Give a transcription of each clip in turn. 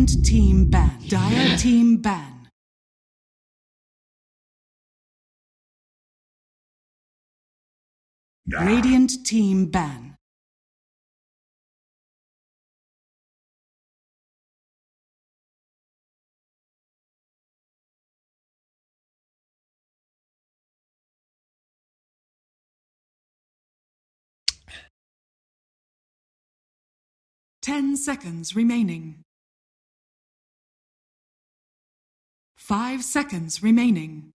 Radiant team ban. Dire team ban. Radiant team ban. Ten seconds remaining. 5 seconds remaining.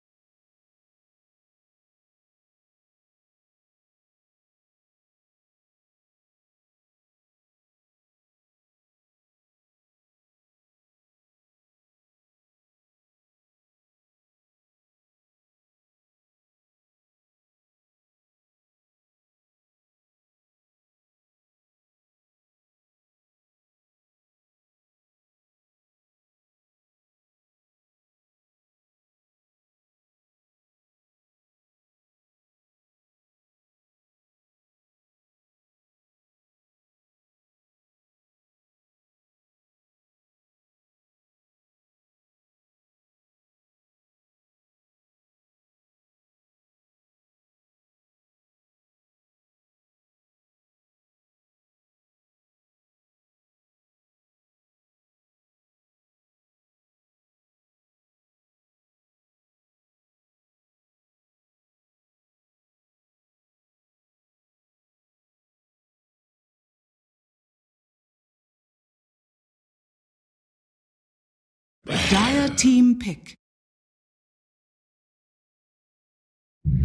Dire team pick.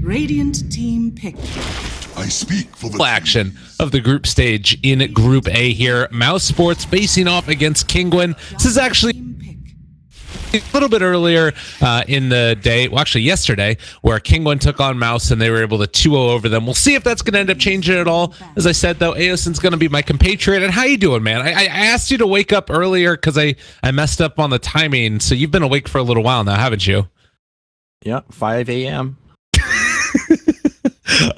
Radiant team pick. I speak for the action of the group stage in Group A here. Mousesports facing off against Kinguin. This is actually a little bit earlier in the day, well, actually yesterday, where Kinguin took on Mouz and they were able to 2-0 over them. We'll see if that's going to end up changing at all. As I said, though, Aosin's going to be my compatriot. And how you doing, man? I asked you to wake up earlier because I messed up on the timing. So you've been awake for a little while now, haven't you? Yeah, 5 a.m.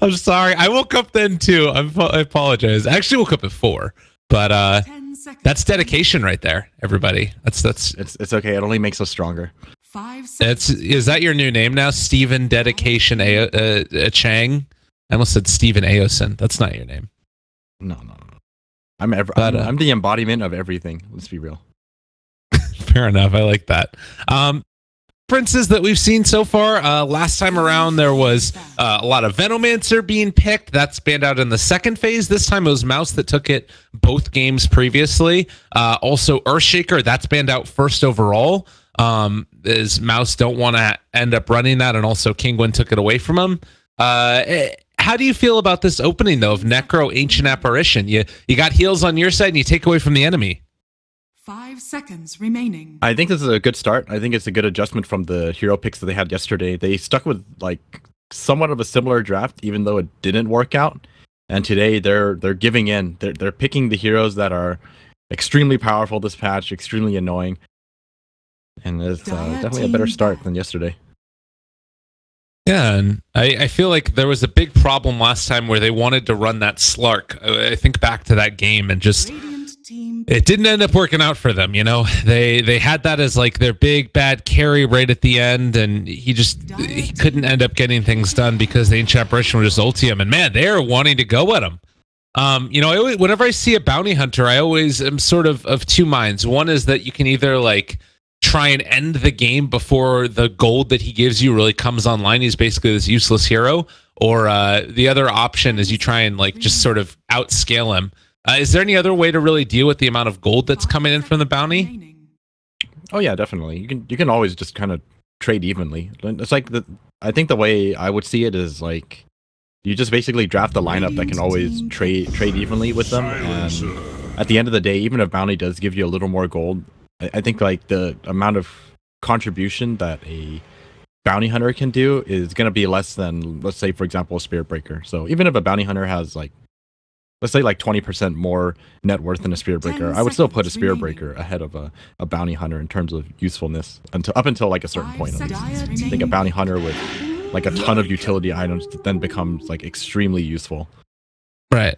I'm sorry. I woke up then, too. I apologize. I actually woke up at 4. But that's dedication right there, everybody. It's okay. It only makes us stronger. 5 seconds. Is that your new name now? Steven Dedication Chang? I almost said Steven Aosin. That's not your name. No. I'm the embodiment of everything. Let's be real. Fair enough. I like that. Differences that we've seen so far. Last time around, there was a lot of Venomancer being picked. That's banned out in the second phase. This time it was Mouz that took it both games previously. Also Earthshaker, that's banned out first overall. As Mouz don't want to end up running that, and also Kinguin took it away from him. How do you feel about this opening, though, of Necro Ancient Apparition? You got heals on your side and you take away from the enemy. 5 seconds remaining. I think this is a good start. I think it's a good adjustment from the hero picks that they had yesterday. They stuck with like somewhat of a similar draft, even though it didn't work out. And today they're giving in. They're picking the heroes that are extremely powerful this patch, extremely annoying. And it's definitely a better start than yesterday. Yeah, and I feel like there was a big problem last time where they wanted to run that Slark. I think back to that game and just it didn't end up working out for them, you know. They had that as like their big bad carry right at the end, and he couldn't end up getting things done because the Ancient Apparition would just ulti him. And man, they're wanting to go at him. You know, whenever I see a bounty hunter, I always am sort of two minds. One is that you can either like try and end the game before the gold that he gives you really comes online. He's basically this useless hero. Or the other option is you try and like just sort of outscale him. Is there any other way to really deal with the amount of gold that's coming in from the bounty? Oh yeah, definitely. You can always just kind of trade evenly. It's like I think the way I would see it is like you just basically draft a lineup that can always trade evenly with them. And at the end of the day, even if bounty does give you a little more gold, I think like the amount of contribution that a bounty hunter can do is going to be less than, let's say, for example, a Spirit Breaker. So even if a bounty hunter has like, let's say like 20% more net worth than a Spirit Breaker, I would still put a Spirit Breaker ahead of a bounty hunter in terms of usefulness up until like a certain point. I think a bounty hunter with like a ton of utility items then becomes like extremely useful. Right.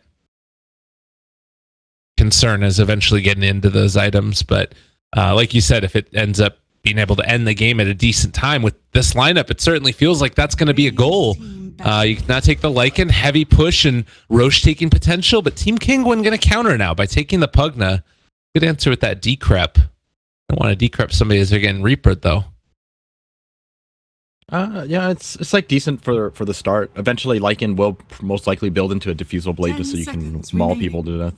Concern is eventually getting into those items, but Like you said, if it ends up being able to end the game at a decent time with this lineup, it certainly feels like that's going to be a goal. You can now take the Lycan, heavy push, and Roche taking potential, but Team Kinguin going to counter now by taking the Pugna. Good answer with that decrep. I don't want to decrep somebody as they're getting Reapered, though. Yeah, it's like decent for the start. Eventually, Lycan will most likely build into a diffusal blade just so you can maul people to death.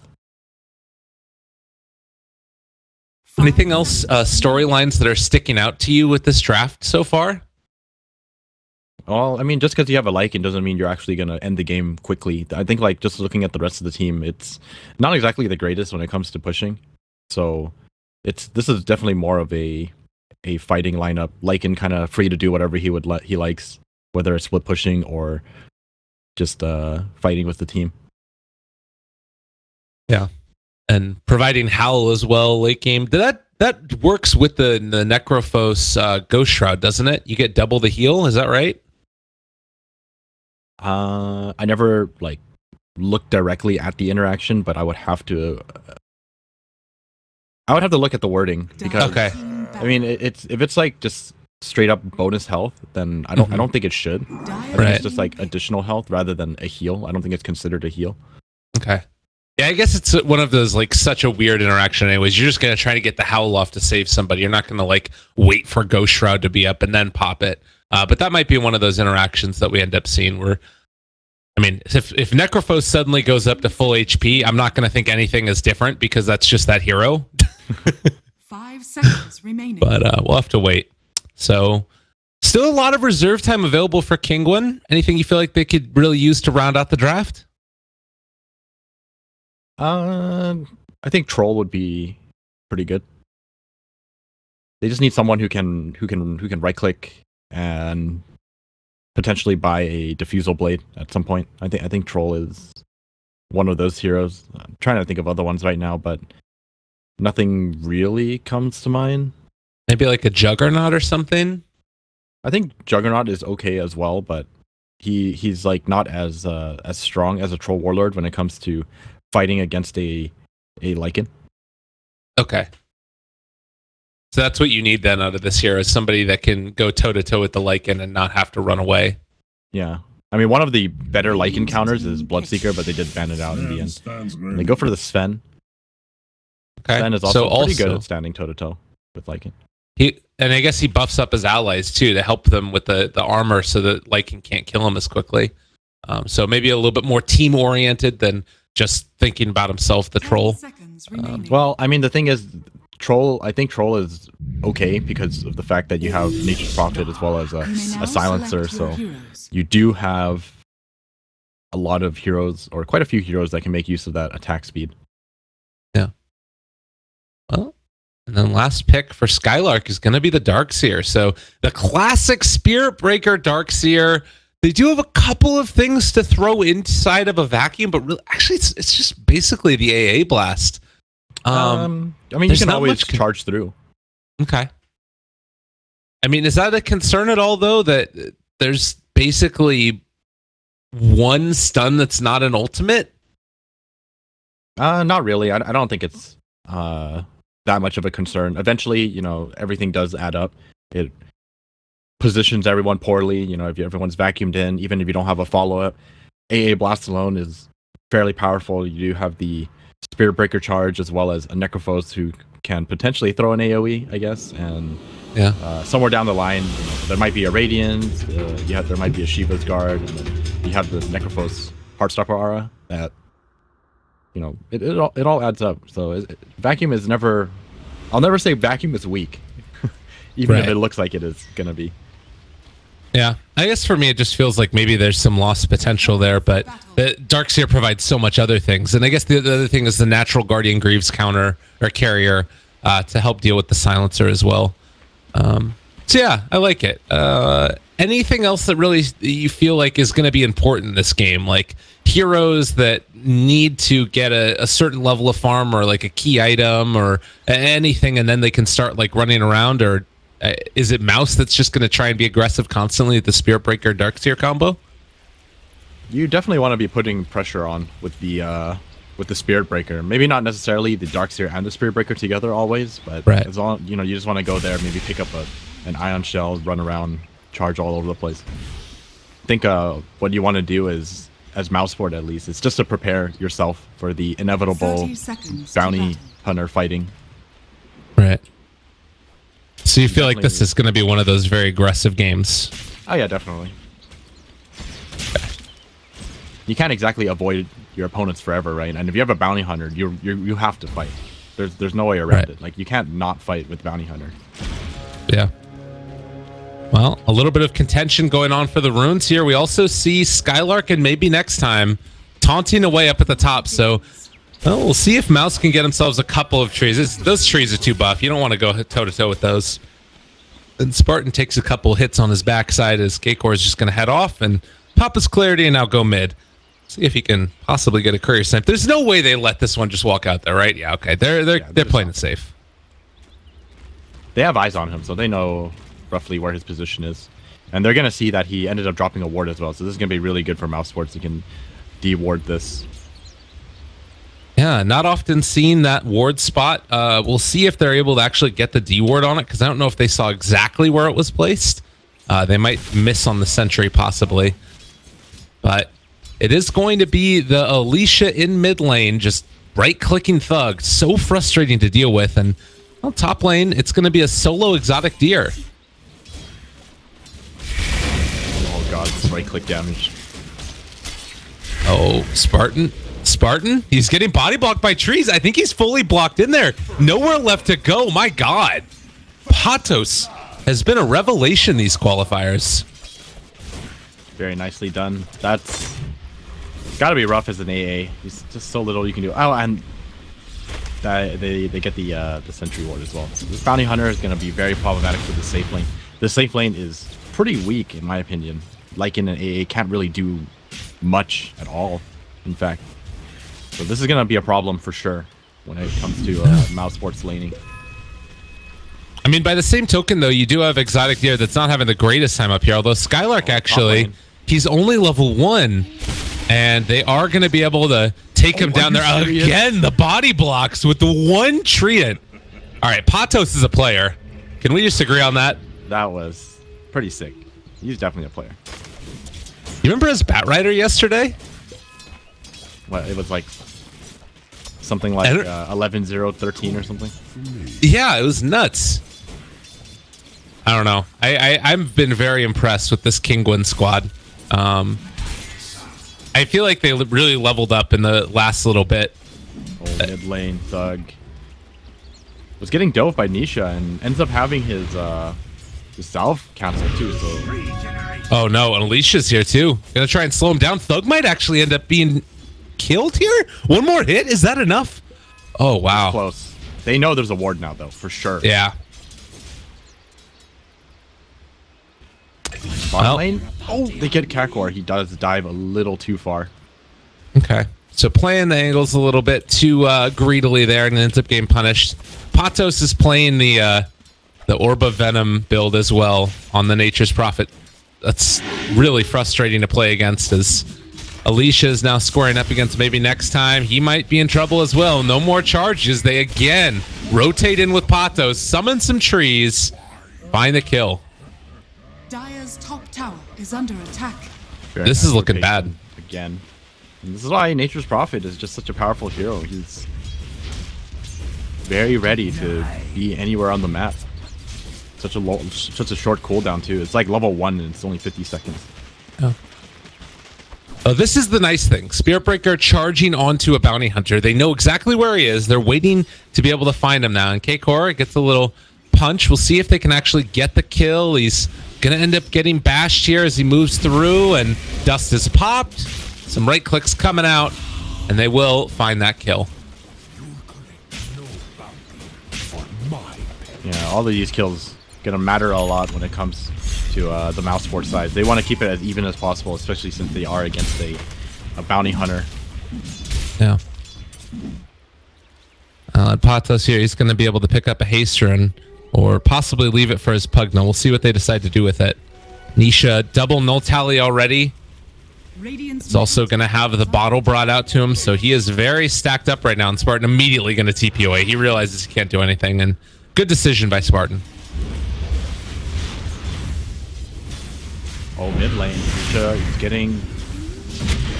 Anything else, storylines that are sticking out to you with this draft so far? Well, I mean, just because you have a Lycan doesn't mean you're actually going to end the game quickly. I think, like, just looking at the rest of the team, it's not exactly the greatest when it comes to pushing. So, this is definitely more of a fighting lineup. Lycan kind of free to do whatever he likes, whether it's split pushing or just fighting with the team. Yeah. And providing Howl as well late game. That works with the Necrophos Ghost Shroud, doesn't it? You get double the heal, is that right? I never like looked directly at the interaction, but I would have to look at the wording because okay. I mean if it's like just straight up bonus health, then I don't think it should. I think it's just like additional health rather than a heal. I don't think it's considered a heal. Okay. Yeah, I guess it's one of those, like, such a weird interaction anyways. You're just going to try to get the Howl off to save somebody. You're not going to, like, wait for Ghost Shroud to be up and then pop it. But that might be one of those interactions that we end up seeing where, I mean, if Necrophos suddenly goes up to full HP, I'm not going to think anything is different because that's just that hero. 5 seconds remaining. But we'll have to wait. So, still a lot of reserve time available for Kinguin. Anything you feel like they could really use to round out the draft? I think Troll would be pretty good. They just need someone who can right click and potentially buy a diffusal blade at some point. I think Troll is one of those heroes. I'm trying to think of other ones right now, but nothing really comes to mind. Maybe like a Juggernaut or something? I think Juggernaut is okay as well, but he's like not as strong as a Troll Warlord when it comes to fighting against a Lycan. Okay. So that's what you need then out of this hero, is somebody that can go toe-to-toe with the Lycan and not have to run away. Yeah. I mean, one of the better Lycan counters is Bloodseeker, but they did ban it out in the end. And they go for the Sven. Okay. Sven is also pretty good at standing toe-to-toe with Lycan. And I guess he buffs up his allies, too, to help them with the armor so that Lycan can't kill him as quickly. So maybe a little bit more team-oriented than just thinking about himself, the Troll. Well, I mean, the thing is, I think Troll is okay because of the fact that you have Nature's Prophet as well as a Silencer, so you do have a lot of heroes, or quite a few heroes, that can make use of that attack speed. Yeah. Well, and then last pick for Skylark is going to be the Darkseer. So the classic Spirit Breaker Darkseer. They do have a couple of things to throw inside of a vacuum, but really, actually, it's just basically the AA blast. I mean, you can always charge through. Okay. I mean, is that a concern at all, though, that there's basically one stun that's not an ultimate? Not really. I don't think it's that much of a concern. Eventually, you know, everything does add up. It positions everyone poorly, you know, if everyone's vacuumed in, even if you don't have a follow-up. AA Blast alone is fairly powerful. You do have the Spirit Breaker charge as well as a Necrophos who can potentially throw an AoE, I guess, and somewhere down the line, you know, there might be a Radiant, there might be a Shiva's Guard, and then you have the Necrophos Heartstopper aura that, you know, it all adds up. So vacuum is never, I'll never say vacuum is weak, even if it looks like it is going to be. Yeah, I guess for me it just feels like maybe there's some lost potential there, but the Darkseer provides so much other things. And I guess the other thing is the natural Guardian Greaves counter or carrier to help deal with the Silencer as well. So yeah, I like it. Anything else that really you feel like is going to be important in this game? Like heroes that need to get a certain level of farm or like a key item or anything, and then they can start like running around, or is it Mouse that's just going to try and be aggressive constantly at the Spirit Breaker Darkseer combo? You definitely want to be putting pressure on with the with the Spirit Breaker. Maybe not necessarily the Darkseer and the Spirit Breaker together always, but as long, you know, you just want to go there, maybe pick up an Ion Shell, run around, charge all over the place. I think what you want to do is, as Mousesport at least, it's just to prepare yourself for the inevitable bounty hunter fighting. Right. So you feel like this is going to be one of those very aggressive games? Oh yeah, definitely. You can't exactly avoid your opponents forever, right? And if you have a bounty hunter, you have to fight. There's no way around it. Like, you can't not fight with bounty hunter. Yeah. Well, a little bit of contention going on for the runes here. We also see Skylark and maybe next time taunting away up at the top. So well, we'll see if Mouse can get themselves a couple of trees. Those trees are too buff. You don't want to go toe-to-toe with those. And Spartan takes a couple hits on his backside as Keikor is just going to head off and pop his clarity and now go mid. See if he can possibly get a courier snipe. There's no way they let this one just walk out there, right? Yeah, okay. They're playing it safe. They have eyes on him, so they know roughly where his position is. And they're going to see that he ended up dropping a ward as well. So this is going to be really good for Mousesports. He can de-ward this. Yeah, not often seen that ward spot. We'll see if they're able to actually get the D-ward on it, because I don't know if they saw exactly where it was placed. They might miss on the sentry, possibly. But it is going to be the Alicia in mid lane, just right-clicking Thug. So frustrating to deal with. And well, top lane, it's going to be a solo exotic deer. Oh god, this right-click damage. Oh, Spartan, he's getting body blocked by trees. I think he's fully blocked in there. Nowhere left to go. My god. Patos has been a revelation these qualifiers. Very nicely done. That's gotta be rough as an AA. He's just so little you can do. Oh, and they get the sentry ward as well. So this bounty hunter is gonna be very problematic for the safe lane. The safe lane is pretty weak in my opinion. Like in an AA, can't really do much at all, in fact. So this is gonna be a problem for sure when it comes to Mousesports laning. I mean, by the same token, though, you do have Exotic Deer that's not having the greatest time up here. Although Skylark, actually, he's only level 1. And they are going to be able to take him down there. Again, the body blocks with the one treant. All right, Patos is a player. Can we just agree on that? That was pretty sick. He's definitely a player. You remember his Batrider yesterday? What, it was like something like 11-0-13 or something? Yeah, it was nuts. I don't know. I've been very impressed with this Kinguin squad. I feel like they really leveled up in the last little bit. Oh, mid lane Thug was getting dove by Nisha and ends up having his salve cancel too. So. Oh no, and Alicia's here too. Gonna try and slow him down. Thug might actually end up being killed here. One more hit, is that enough? Oh wow, close. They know there's a ward now though, for sure. Yeah. Bottom lane. Oh, they get Kakor. He does dive a little too far. Okay, so playing the angles a little bit too greedily there, and ends up getting punished. Patos is playing the Orba Venom build as well on the Nature's Prophet. That's really frustrating to play against, as Alicia is now squaring up against maybe next time. He might be in trouble as well. No more charges. They again rotate in with Patos, summon some trees, find the kill. Dire's top tower is under attack. This is looking bad. Again. And this is why Nature's Prophet is just such a powerful hero. He's very ready to be anywhere on the map. Such a short cooldown too. It's like level 1 and it's only 50 seconds. Oh, this is the nice thing. Spirit Breaker charging onto a bounty hunter. They know exactly where he is. They're waiting to be able to find him now. And Keikor gets a little punch. We'll see if they can actually get the kill. He's gonna end up getting bashed here as he moves through, and dust is popped. Some right clicks coming out, and they will find that kill. Yeah, all of these kills gonna matter a lot when it comes to the Mousesports side. They want to keep it as even as possible, especially since they are against a bounty hunter. Yeah. Patos here, he's going to be able to pick up a haste run or possibly leave it for his Pugna. We'll see what they decide to do with it. Nisha, double null tally already. He's also going to have the bottle brought out to him, so he is very stacked up right now, and Spartan immediately going to TP away. He realizes he can't do anything, and good decision by Spartan. Oh, mid lane. He's getting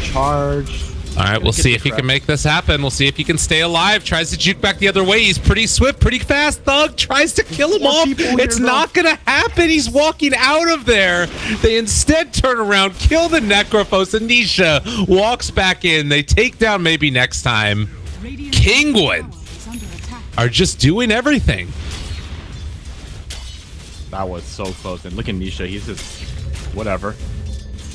charged. All right, we'll see if he can make this happen. We'll see if he can stay alive. Tries to juke back the other way. He's pretty swift, pretty fast. Thug tries to kill him off. It's not going to happen. He's walking out of there. They instead turn around, kill the Necrophos. Anisha walks back in. They take down maybe next time. Kinguin are just doing everything. That was so close. And look at Nisha. He's just whatever.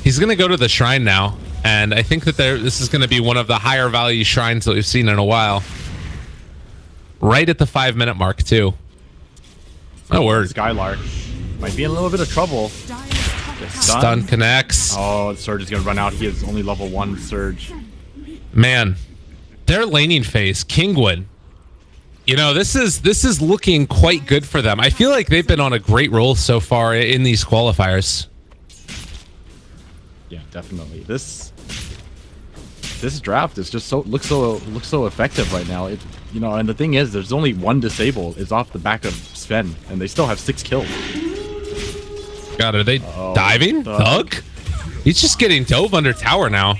He's going to go to the shrine now. And I think that this is going to be one of the higher value shrines that we've seen in a while. Right at the 5-minute mark, too. Oh, word. Skylark might be in a little bit of trouble. Stun connects. Oh, Surge is going to run out. He is only level 1 Surge. Man, their laning phase, Kinguin. You know, this is looking quite good for them. I feel like they've been on a great roll so far in these qualifiers. Yeah, definitely. This draft is just looks so effective right now. You know, and the thing is, there's only 1 disable. It's off the back of Sven, and they still have 6 kills. God, are they diving? Thug? He's just getting dove under tower now.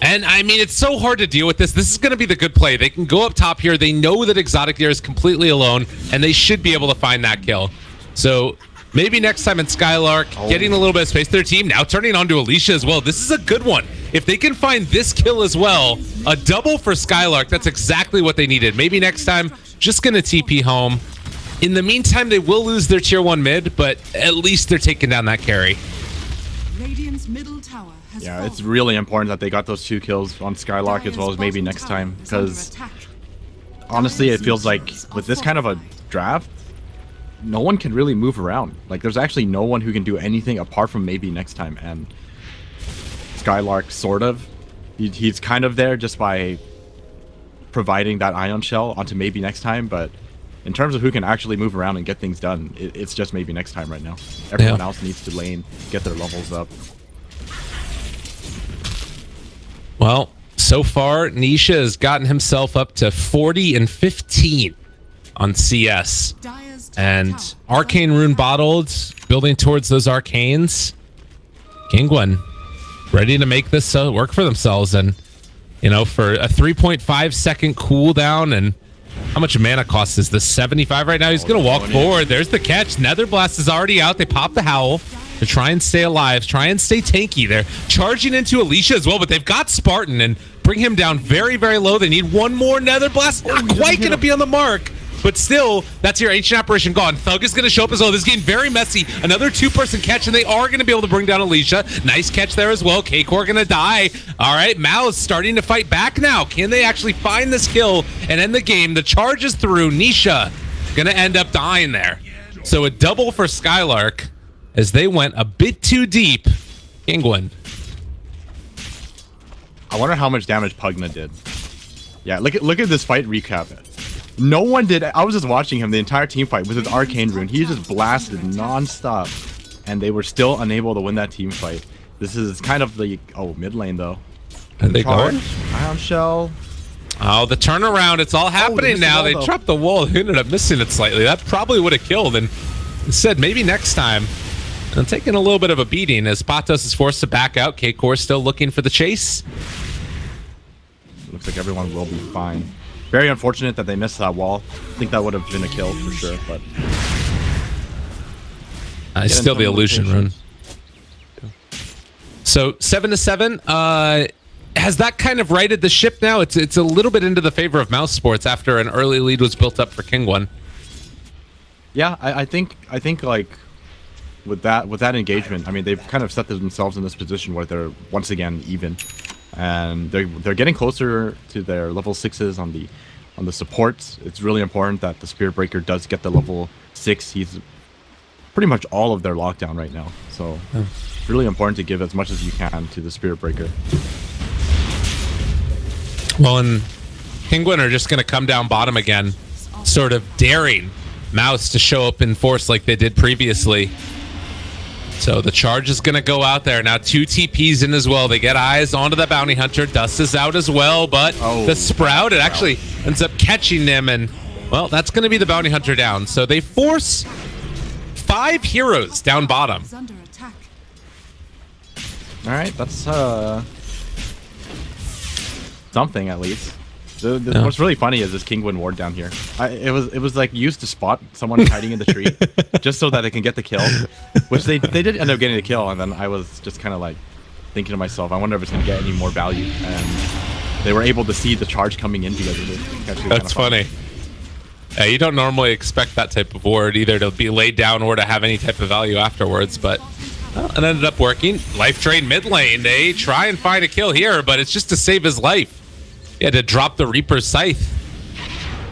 And I mean, it's so hard to deal with this. This is going to be the good play. They can go up top here. They know that Exotic there is completely alone, and they should be able to find that kill. So maybe next time in Skylark, getting a little bit of space. Their team now turning on to Alicia as well. This is a good one. If they can find this kill as well, a double for Skylark, that's exactly what they needed. Maybe next time, just going to TP home. In the meantime, they will lose their tier 1 mid, but at least they're taking down that carry. Radiant's middle tower has Yeah, fallen. it's really important that they got those 2 kills on Skylark as well as maybe next time, because honestly, it feels like with this kind of a draft, no one can really move around. Like, there's actually no one who can do anything apart from maybe next time. And Skylark, sort of, he's kind of there just by providing that ion shell onto maybe next time. But in terms of who can actually move around and get things done, it's just maybe next time right now. Everyone else needs to lane, get their levels up. Well, so far, Nisha has gotten himself up to 40 and 15 on CS. And Arcane Rune bottled, building towards those arcanes. Kinguin ready to make this work for themselves. And, you know, for a 3.5 second cooldown, and how much mana cost is this? 75 right now. He's going to walk forward. There's the catch. Nether Blast is already out. They pop the Howl to try and stay alive, try and stay tanky. They're charging into Alicia as well, but they've got Spartan and bring him down very, very low. They need one more Nether Blast. Not quite going to be on the mark. But still, that's your Ancient Apparition gone. Thug is going to show up as well. This is getting very messy. Another 2-person catch, and they are going to be able to bring down Alicia. Nice catch there as well. K-Core going to die. All right, Mouz starting to fight back now. Can they actually find this kill and end the game? The charge is through. Nisha going to end up dying there. So a double for Skylark as they went a bit too deep. Kinguin. I wonder how much damage Pugna did. Yeah, look at this fight recap. No one did. I was just watching him the entire team fight with his Arcane Rune. He just blasted non-stop, and they were still unable to win that team fight. This is kind of the mid lane though. Are they going? Ion Shell. Oh, the turnaround. It's all happening now. They dropped the wall. They ended up missing it slightly. That probably would have killed. And instead, maybe next time. And taking a little bit of a beating as Patos is forced to back out. K-Core still looking for the chase. Looks like everyone will be fine. Very unfortunate that they missed that wall. I think that would have been a kill for sure, but still the illusion rune. So 7-7. Has that kind of righted the ship now? It's a little bit into the favor of Mousesports after an early lead was built up for Kinguin. Yeah, I think like with that engagement, I mean, they've kind of set themselves in this position where they're once again even. And they're getting closer to their level 6s on the supports. It's really important that the Spirit Breaker does get the level 6. He's pretty much all of their lockdown right now. So it's really important to give as much as you can to the Spirit Breaker. Well, and Kinguin are just going to come down bottom again, sort of daring Mouz to show up in force like they did previously. So the charge is going to go out there. Now 2 TPs in as well. They get eyes onto the bounty hunter. Dust is out as well, but the Sprout, it actually ends up catching them, and, well, that's going to be the bounty hunter down. So they force 5 heroes down bottom. All right, that's something at least. What's really funny is this Kinguin ward down here. It was like used to spot someone hiding in the tree just so that they can get the kill, which they did end up getting the kill, and then I was just kind of like thinking to myself, I wonder if it's going to get any more value, and they were able to see the charge coming in together. That's funny. Yeah, you don't normally expect that type of ward either to be laid down or to have any type of value afterwards, but well, it ended up working. Life Drain mid lane. They try and find a kill here, but it's just to save his life. He had to drop the Reaper's Scythe.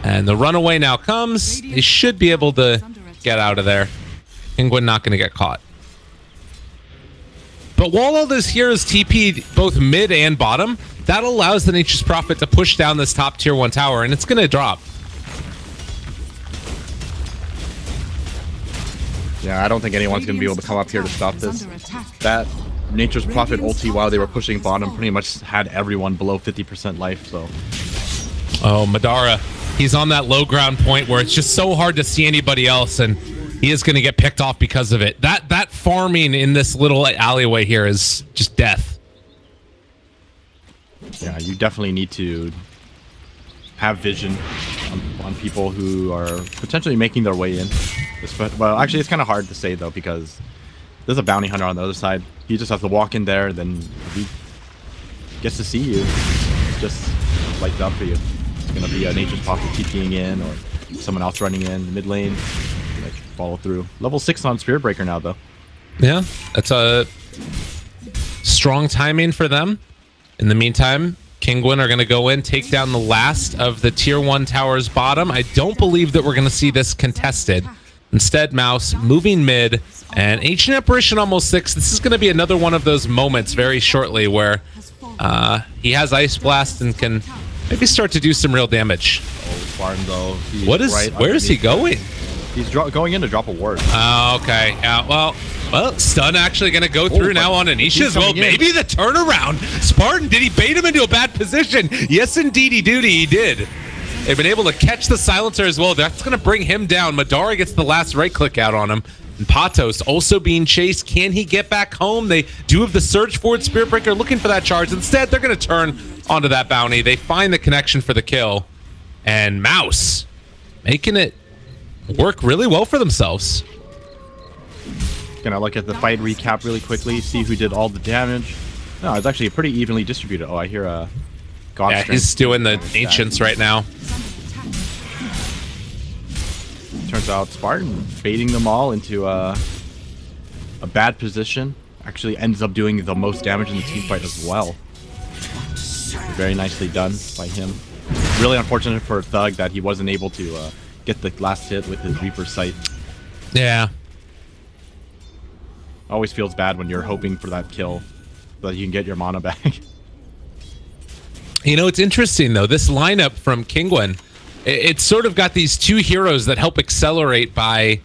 And the runaway now comes. They should be able to get out of there. Kinguin not going to get caught. But while all this here is TP'd both mid and bottom, that allows the Nature's Prophet to push down this top tier 1 tower, and it's going to drop. Yeah, I don't think anyone's going to be able to come up here to stop this. That Nature's Prophet ulti while they were pushing bottom pretty much had everyone below 50% life, so. Oh, Madara. He's on that low ground point where it's just so hard to see anybody else, and he is going to get picked off because of it. That farming in this little alleyway here is just death. Yeah, you definitely need to have vision on people who are potentially making their way in. Well, actually, it's kind of hard to say, though, because there's a bounty hunter on the other side. He just has to walk in there, then he gets to see you. It's just lights up for you. It's going to be a Nature's Prophet TPing in, or someone else running in mid lane. Like, follow through. Level 6 on Spirit Breaker now, though. Yeah, that's a strong timing for them. In the meantime, Kinguin are going to go in, take down the last of the tier 1 towers bottom. I don't believe that we're going to see this contested. Instead, Mouse moving mid, and Ancient Apparition almost 6. This is going to be another one of those moments very shortly where he has Ice Blast and can maybe start to do some real damage. Oh, Spartan, though. Where is he going? He's going in to drop a ward. Oh, okay. Yeah, well, stun actually going to go through now on Anisha as well. Maybe the turnaround. Spartan, did he bait him into a bad position? Yes, indeed, he did. They've been able to catch the silencer as well. That's going to bring him down. Madara gets the last right click out on him. And Patos also being chased. Can he get back home? They do have the surge forward. Spirit Breaker looking for that charge. Instead, they're going to turn onto that bounty. They find the connection for the kill. And Mouse making it work really well for themselves. Gonna look at the fight recap really quickly, see who did all the damage. No, it's actually pretty evenly distributed. Oh, I hear a God yeah, he's doing the Ancients right now. Turns out Spartan baiting them all into a bad position. Actually ends up doing the most damage in the team fight as well. Very nicely done by him. Really unfortunate for Thug that he wasn't able to get the last hit with his Reaper's Scythe. Yeah. Always feels bad when you're hoping for that kill so that you can get your mana back. You know, it's interesting, though. This lineup from Kinguin, it's sort of got these 2 heroes that help accelerate by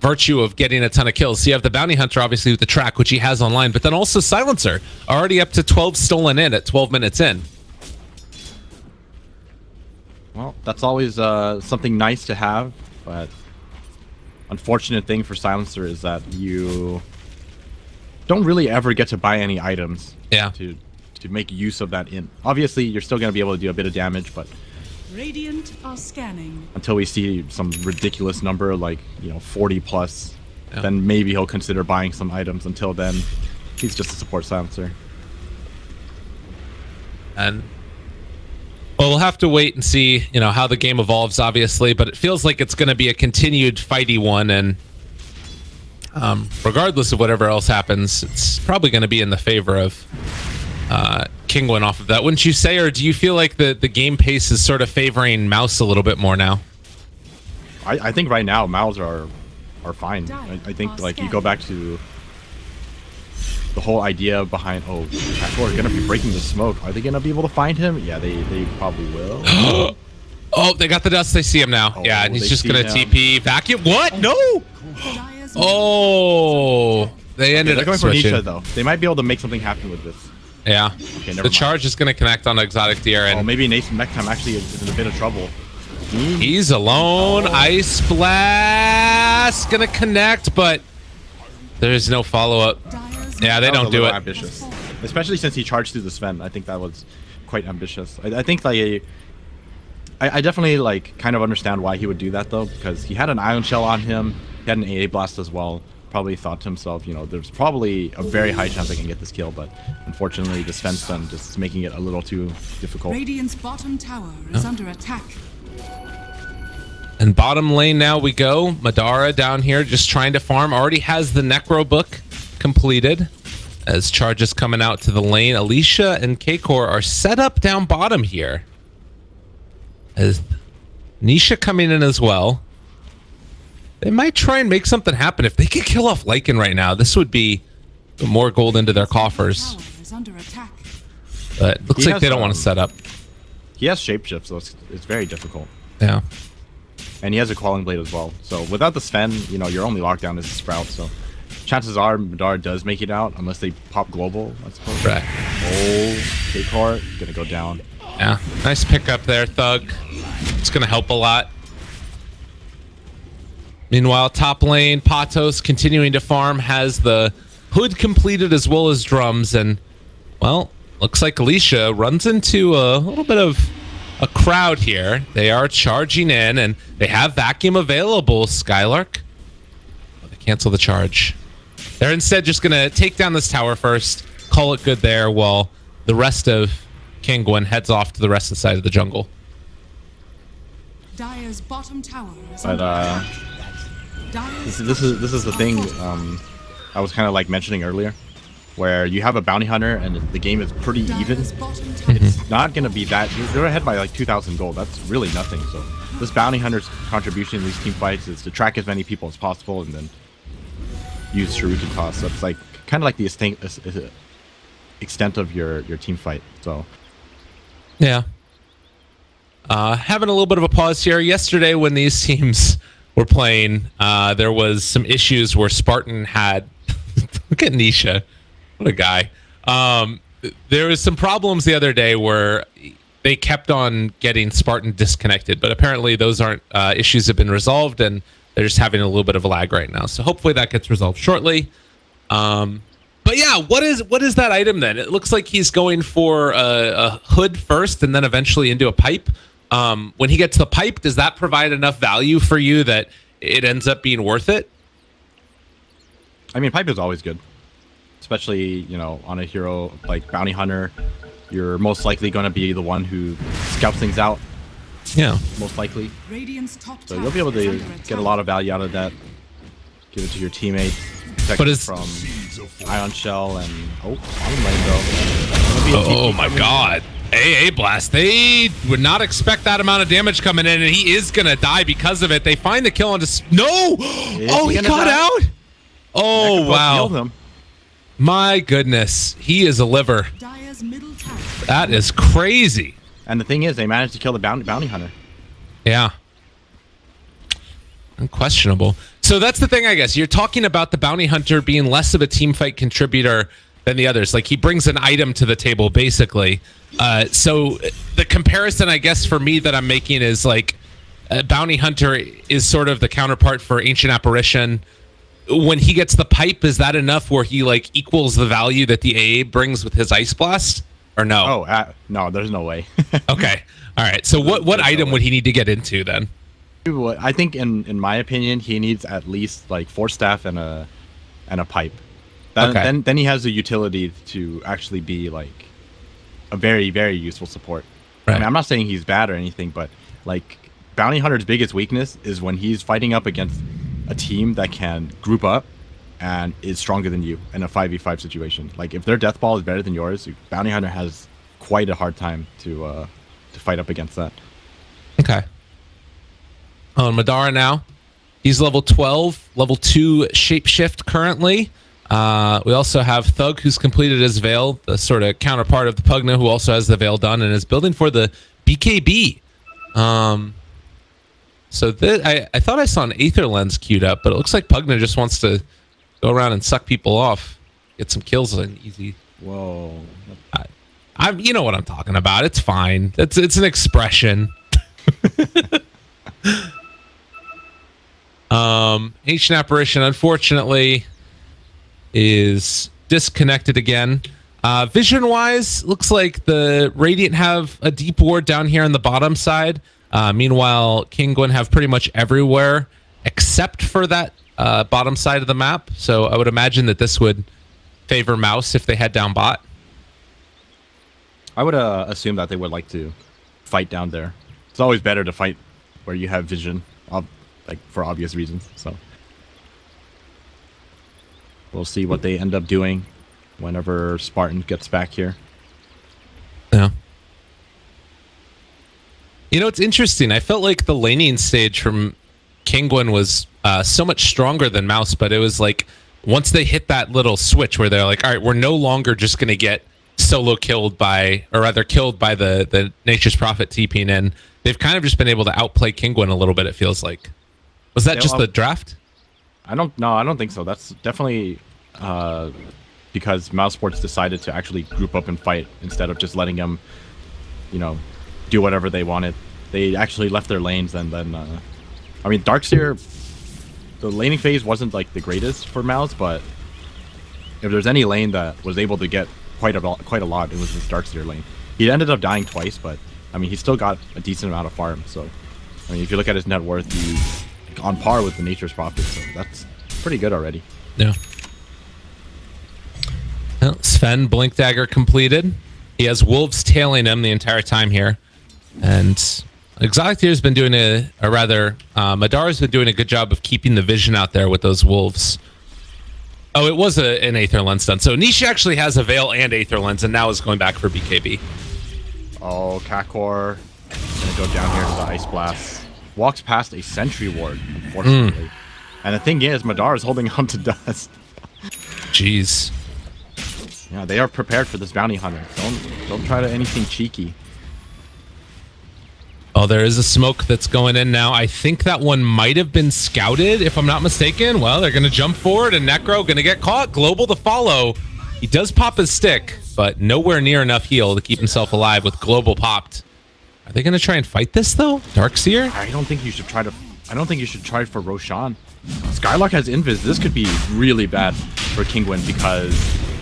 virtue of getting a ton of kills. So you have the Bounty Hunter, obviously, with the track, which he has online, but then also Silencer, already up to 12 stolen in at 12 minutes in. Well, that's always something nice to have, but unfortunate thing for Silencer is that you don't really ever get to buy any items to make use of that in. Obviously, you're still going to be able to do a bit of damage, but Radiant are scanning. Until we see some ridiculous number like, 40 plus, then maybe he'll consider buying some items. Until then, he's just a support Silencer. And well, we'll have to wait and see, how the game evolves, obviously, but it feels like it's going to be a continued fighty one, and regardless of whatever else happens, it's probably going to be in the favor of Kinguin off of that, wouldn't you say? Or do you feel like the game pace is sort of favoring Mouse a little bit more now? I think right now Mouse are fine. I think like you go back to the whole idea behind, oh, people are going to be breaking the smoke. Are they going to be able to find him? Yeah, they probably will. Oh, they got the dust. They see him now. Oh, yeah, and he's just going to TP vacuum. What? No! Oh, They ended they're up going for switching. Nisha, though. They might be able to make something happen with this. Yeah. Okay, never The mind. charge is going to connect on Exotic Deer. And maybe Nathan Mechtam actually is in a bit of trouble. he's alone. Ice Blast going to connect, but there's no follow-up. Yeah, they don't do it. Ambitious. Especially since he charged through the Sven. I think that was quite ambitious. I think like I definitely like kind of understand why he would do that though, because he had an Ion Shell on him, he had an AA Blast as well. Probably thought to himself, you know, there's probably a very high chance I can get this kill, but unfortunately the Sven stun just making it a little too difficult. Radiant's bottom tower is under attack. And bottom lane now we go. Madara down here just trying to farm. Already has the Necro book completed. As charges coming out to the lane. Alicia and K-Core are set up down bottom here. As Nisha coming in as well. They might try and make something happen. If they could kill off Lycan right now, this would be more gold into their coffers. But it looks like they don't want to set up. He has shapeshift, so it's very difficult. Yeah. And he has a Quelling Blade as well. So without the Sven, you know, your only lockdown is a Sprout, so chances are Madara does make it out, unless they pop global, I suppose. Right. Oh, K-Core gonna go down. Yeah, nice pickup there, Thug. It's gonna help a lot. Meanwhile, top lane, Patos continuing to farm, has the hood completed as well as drums, and, well, looks like Alicia runs into a little bit of a crowd here. They are charging in, and they have vacuum available, Skylark. Oh, they cancel the charge. They're instead just going to take down this tower first, call it good there, while the rest of Kinguin heads off to the rest of the side of the jungle. Dire's bottom tower is But under this is the thing I was kind of like mentioning earlier, where you have a bounty hunter and the game is pretty even. It's not going to be that they're ahead by like 2,000 gold. That's really nothing. So this bounty hunter's contribution in these team fights is to track as many people as possible and then use shuriken toss. So it's like kind of like the extent of your team fight. So yeah. Having a little bit of a pause here. Yesterday when these teams were playing, there was some issues where Spartan had look at Nisha. What a guy. There was some problems the other day where they kept on getting Spartan disconnected, but apparently those aren't issues have been resolved, and they're just having a little bit of a lag right now. So hopefully that gets resolved shortly. But yeah, what is that item then? It looks like he's going for a hood first and then eventually into a pipe. When he gets the pipe, does that provide enough value for you that it ends up being worth it? I mean, pipe is always good, especially, you know, on a hero like bounty hunter. You're most likely going to be the one who scouts things out. Yeah, most likely. Top so you'll be able to get a lot of value out of that. Give it to your teammates. Protect it from Ion Shell and bottom lane though. Oh my God. AA Blast. They would not expect that amount of damage coming in, and he is gonna die because of it. They find the kill on no. Oh, he got out. Oh wow. My goodness, he is a liver. That is crazy. And the thing is, they managed to kill the bounty hunter. Yeah. Unquestionable. So that's the thing, I guess. You're talking about the bounty hunter being less of a team fight contributor than the others. Like, he brings an item to the table, basically. So the comparison, I guess, for me that I'm making is like bounty hunter is sort of the counterpart for ancient apparition. When he gets the pipe, is that enough where he like equals the value that the AA brings with his ice blast, or no? Oh, no, there's no way. Okay, all right. So what item would he need to get into then? I think in my opinion, he needs at least like 4 staff and a pipe. Then he has the utility to actually be like a very, very useful support. Right. I mean, I'm not saying he's bad or anything, but like bounty hunter's biggest weakness is when he's fighting up against a team that can group up and is stronger than you in a 5v5 situation. Like if their death ball is better than yours, bounty hunter has quite a hard time to fight up against that. Okay. On Madara now, he's level 12, level 2 shapeshift currently. We also have Thug, who's completed his Veil, the sort of counterpart of the Pugna, who also has the Veil done and is building for the BKB. So I thought I saw an Aether Lens queued up, but it looks like Pugna just wants to go around and suck people off, get some kills in easy. Whoa. You know what I'm talking about. It's fine. It's an expression. Ancient Apparition, unfortunately, is disconnected again. Vision-wise, looks like the Radiant have a deep ward down here on the bottom side. Meanwhile, Kinguin have pretty much everywhere except for that bottom side of the map. So I would imagine that this would favor Mouse if they head down bot. I would assume that they would like to fight down there. It's always better to fight where you have vision, like for obvious reasons. So we'll see what they end up doing whenever Spartan gets back here. Yeah. You know, it's interesting. I felt like the laning stage from Kinguin was so much stronger than Mouse, but it was like once they hit that little switch where they're like, all right, we're no longer just going to get solo killed by, or rather killed by the Nature's Prophet TPing in. They've kind of just been able to outplay Kinguin a little bit, it feels like. Was that just the draft? I don't think so. That's definitely because Mousesports decided to actually group up and fight instead of just letting them, you know, do whatever they wanted. They actually left their lanes, and then I mean, Darkseer, the laning phase wasn't like the greatest for Mouse, but if there's any lane that was able to get quite a lot, it was this Darkseer lane. He ended up dying twice, but I mean, he still got a decent amount of farm. So I mean, if you look at his net worth, he's on par with the Nature's Prophet, so that's pretty good already. Yeah. Well, Sven, Blink Dagger completed. He has Wolves tailing him the entire time here. And Exotic Deer's been doing Madara's been doing a good job of keeping the vision out there with those Wolves. Oh, it was an Aether Lens done. So Nisha actually has a Veil and Aether Lens, and now is going back for BKB. Oh, Kakor gonna go down here to the Ice Blast. Walks past a Sentry Ward, unfortunately. And the thing is, Madara is holding on to Dust. Jeez. Yeah, they are prepared for this bounty hunter. Don't try to anything cheeky. Oh, there is a smoke that's going in now. I think that one might have been scouted, if I'm not mistaken. Well, they're going to jump forward, and Necro going to get caught. Global to follow. He does pop his stick, but nowhere near enough heal to keep himself alive with Global popped. Are they going to try and fight this, though? Darkseer? I don't think you should try to... I don't think you should try for Roshan. Skylark has Invis. This could be really bad for Kinguin because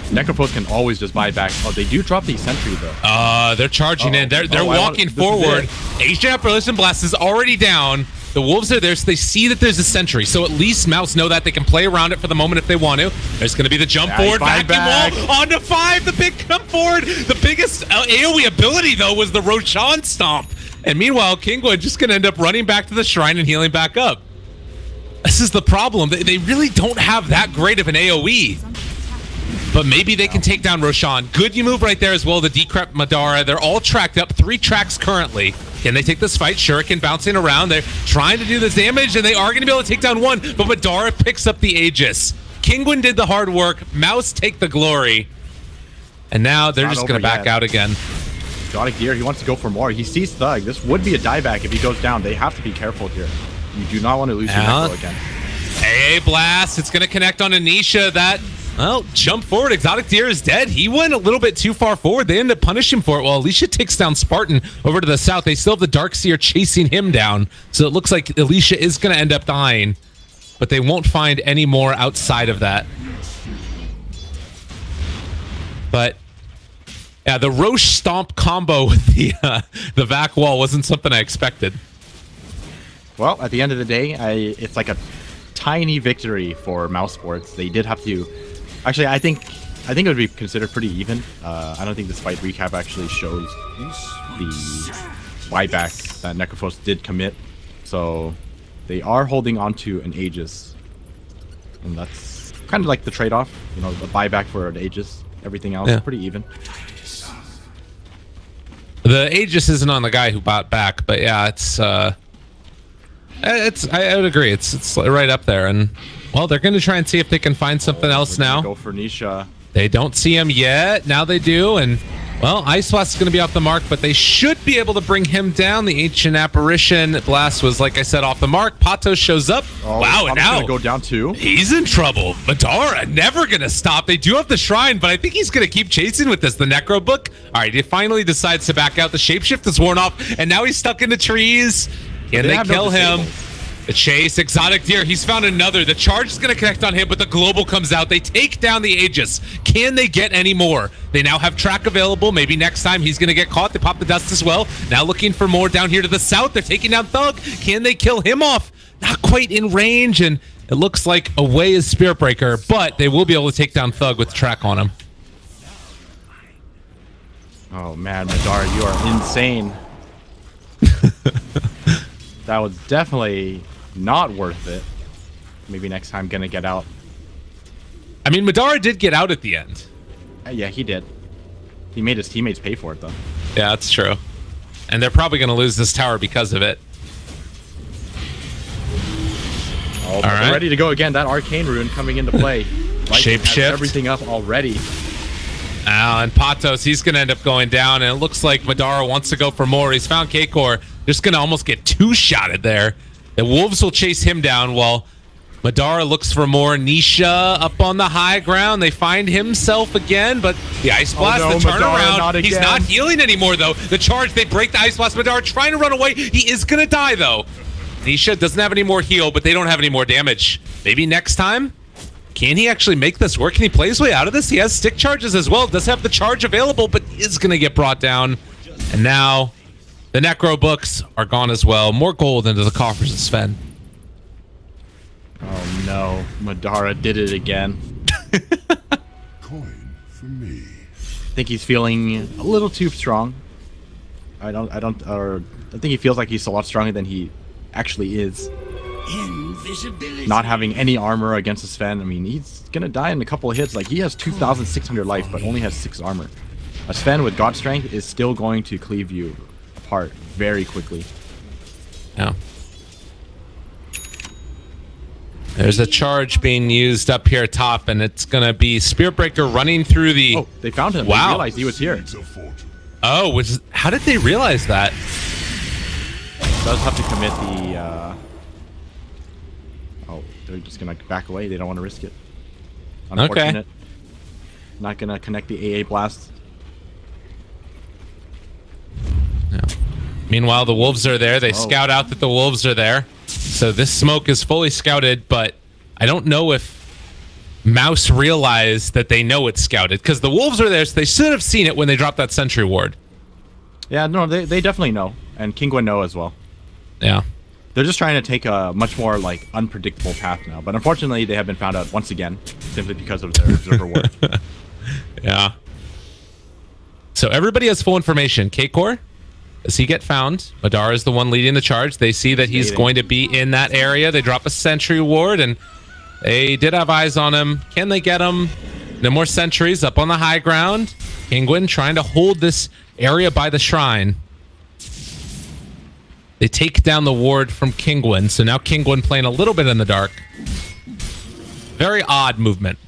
Necropose can always just buy back. Oh, they do drop the Sentry, though. They're charging in. They're walking forward. Ancient Apparition Blast is already down. The Wolves are there, so they see that there's a Sentry. So at least Mouse know that they can play around it for the moment if they want to. There's going to be the jump forward, vacuum wall, onto 5, the big jump forward. The biggest AoE ability, though, was the Roshan Stomp. And meanwhile, Kinguin just going to end up running back to the shrine and healing back up. This is the problem. They really don't have that great of an AoE. But maybe they can take down Roshan. Good you move right there as well, the Decrep Madara. They're all tracked up, 3 tracks currently. Can they take this fight? Shuriken bouncing around. They're trying to do this damage, and they are going to be able to take down one, but Madara picks up the Aegis. Kinguin did the hard work. Mouse take the glory. And now they're just going to back out again. Exotic Deer, he wants to go for more. He sees Thug. This would be a dieback if he goes down. They have to be careful here. You do not want to lose your Necro again. AA Blast. It's going to connect on Anisha. That... Well, jump forward. Exotic Deer is dead. He went a little bit too far forward. They end up punishing him for it. Well, Alicia takes down Spartan over to the south. They still have the Darkseer chasing him down. So it looks like Alicia is going to end up dying. But they won't find any more outside of that. But yeah, the Roche Stomp combo with the vac wall wasn't something I expected. Well, at the end of the day, it's like a tiny victory for Mousesports. They did have to... Actually, I think it would be considered pretty even. I don't think this fight recap actually shows the buyback that Necrophos did commit. So they are holding on to an Aegis. And that's kind of like the trade-off. You know, the buyback for an Aegis. Everything else is pretty even. The Aegis isn't on the guy who bought back, but yeah, I would agree. It's right up there, and well, they're going to try and see if they can find something else now. Go for Nisha. They don't see him yet. Now they do, and Well, Ice Blast is going to be off the mark, but they should be able to bring him down. The Ancient Apparition Blast was, like I said, off the mark. Pato shows up. Oh, wow, and now gonna go down too. He's in trouble. Madara never going to stop. They do have the Shrine, but I think he's going to keep chasing with this. The Necro Book. All right, he finally decides to back out. The Shapeshift is worn off, and now he's stuck in the trees. Can they kill him? The chase, Exotic Deer, he's found another. The charge is going to connect on him, but the global comes out. They take down the Aegis. Can they get any more? They now have track available. Maybe next time he's going to get caught. They pop the dust as well. Now looking for more down here to the south. They're taking down Thug. Can they kill him off? Not quite in range, and it looks like away is Spirit Breaker, but they will be able to take down Thug with track on him. Oh man, Madara, you are insane. That was definitely not worth it. Maybe next time gonna get out. I mean, Madara did get out at the end. Yeah, he did. He made his teammates pay for it, though. Yeah, that's true. And they're probably going to lose this tower because of it. Oh, all right. Ready to go again. That Arcane Rune coming into play. Shapeshift. Everything up already. And Patos, he's going to end up going down. And it looks like Madara wants to go for more. He's found K-Core. Just going to almost get two-shotted there. The Wolves will chase him down while Madara looks for more. Nisha up on the high ground. They find himself again, but the Ice Blast, the turnaround. He's not healing anymore, though. The charge, they break the Ice Blast. Madara trying to run away. He is going to die, though. Nisha doesn't have any more heal, but they don't have any more damage. Maybe next time? Can he actually make this work? Can he play his way out of this? He has stick charges as well. Does have the charge available, but is going to get brought down. And now the Necro Books are gone as well. More gold into the coffers of Sven. Oh no, Madara did it again. Coin for me. I think he's feeling a little too strong. I think he feels like he's a lot stronger than he actually is. Not having any armor against a Sven. I mean, he's gonna die in a couple of hits. Like, he has 2,600 life, but only has 6 armor. A Sven with God Strength is still going to cleave you apart very quickly. Yeah. There's a charge being used up here top, and it's gonna be Spirit Breaker running through the... Oh, they found him. Wow. They realized he was here. Oh, how did they realize that? Does have to commit the... Oh, they're just gonna back away. They don't want to risk it. Unfortunate. Okay. Not gonna connect the AA blast. Yeah. Meanwhile, the Wolves are there. They scout out that the Wolves are there. So this smoke is fully scouted, but I don't know if Mouse realized that they know it's scouted, because the Wolves are there, so they should have seen it when they dropped that sentry ward. Yeah, no, they definitely know, and Kinguin know as well. Yeah. They're just trying to take a much more, like, unpredictable path now, but unfortunately they have been found out once again, simply because of their observer ward. Yeah. So everybody has full information. K-Core, does he get found? Madara is the one leading the charge. They see that he's going to be in that area. They drop a sentry ward, and they did have eyes on him. Can they get him? No more sentries up on the high ground. Kinguin trying to hold this area by the shrine. They take down the ward from Kinguin, so now Kinguin playing a little bit in the dark. Very odd movement.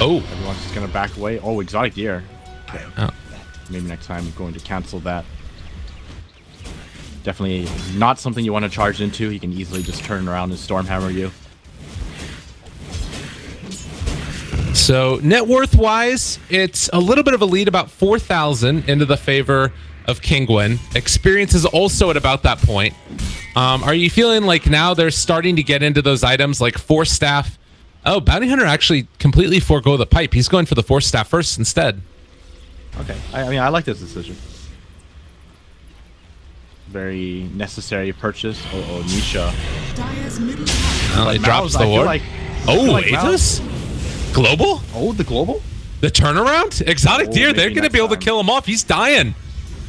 Oh. Everyone's just going to back away. Oh, Exotic Deer. Okay. Oh. Maybe next time I'm going to cancel that. Definitely not something you want to charge into. He can easily just turn around and Stormhammer you. So net worth wise, it's a little bit of a lead, about 4,000 into the favor of Kinguin. Experience is also at about that point. Are you feeling like now they're starting to get into those items like Force Staff? Oh, Bounty Hunter actually completely forego the pipe. He's going for the Force Staff first instead. Okay. I mean, I like this decision. Very necessary purchase. Oh, Nisha. Well, he drops the ward. Oh, Aegis? Global? Oh, the global? The turnaround? Exotic Deer, they're going to be able to kill him off. He's dying.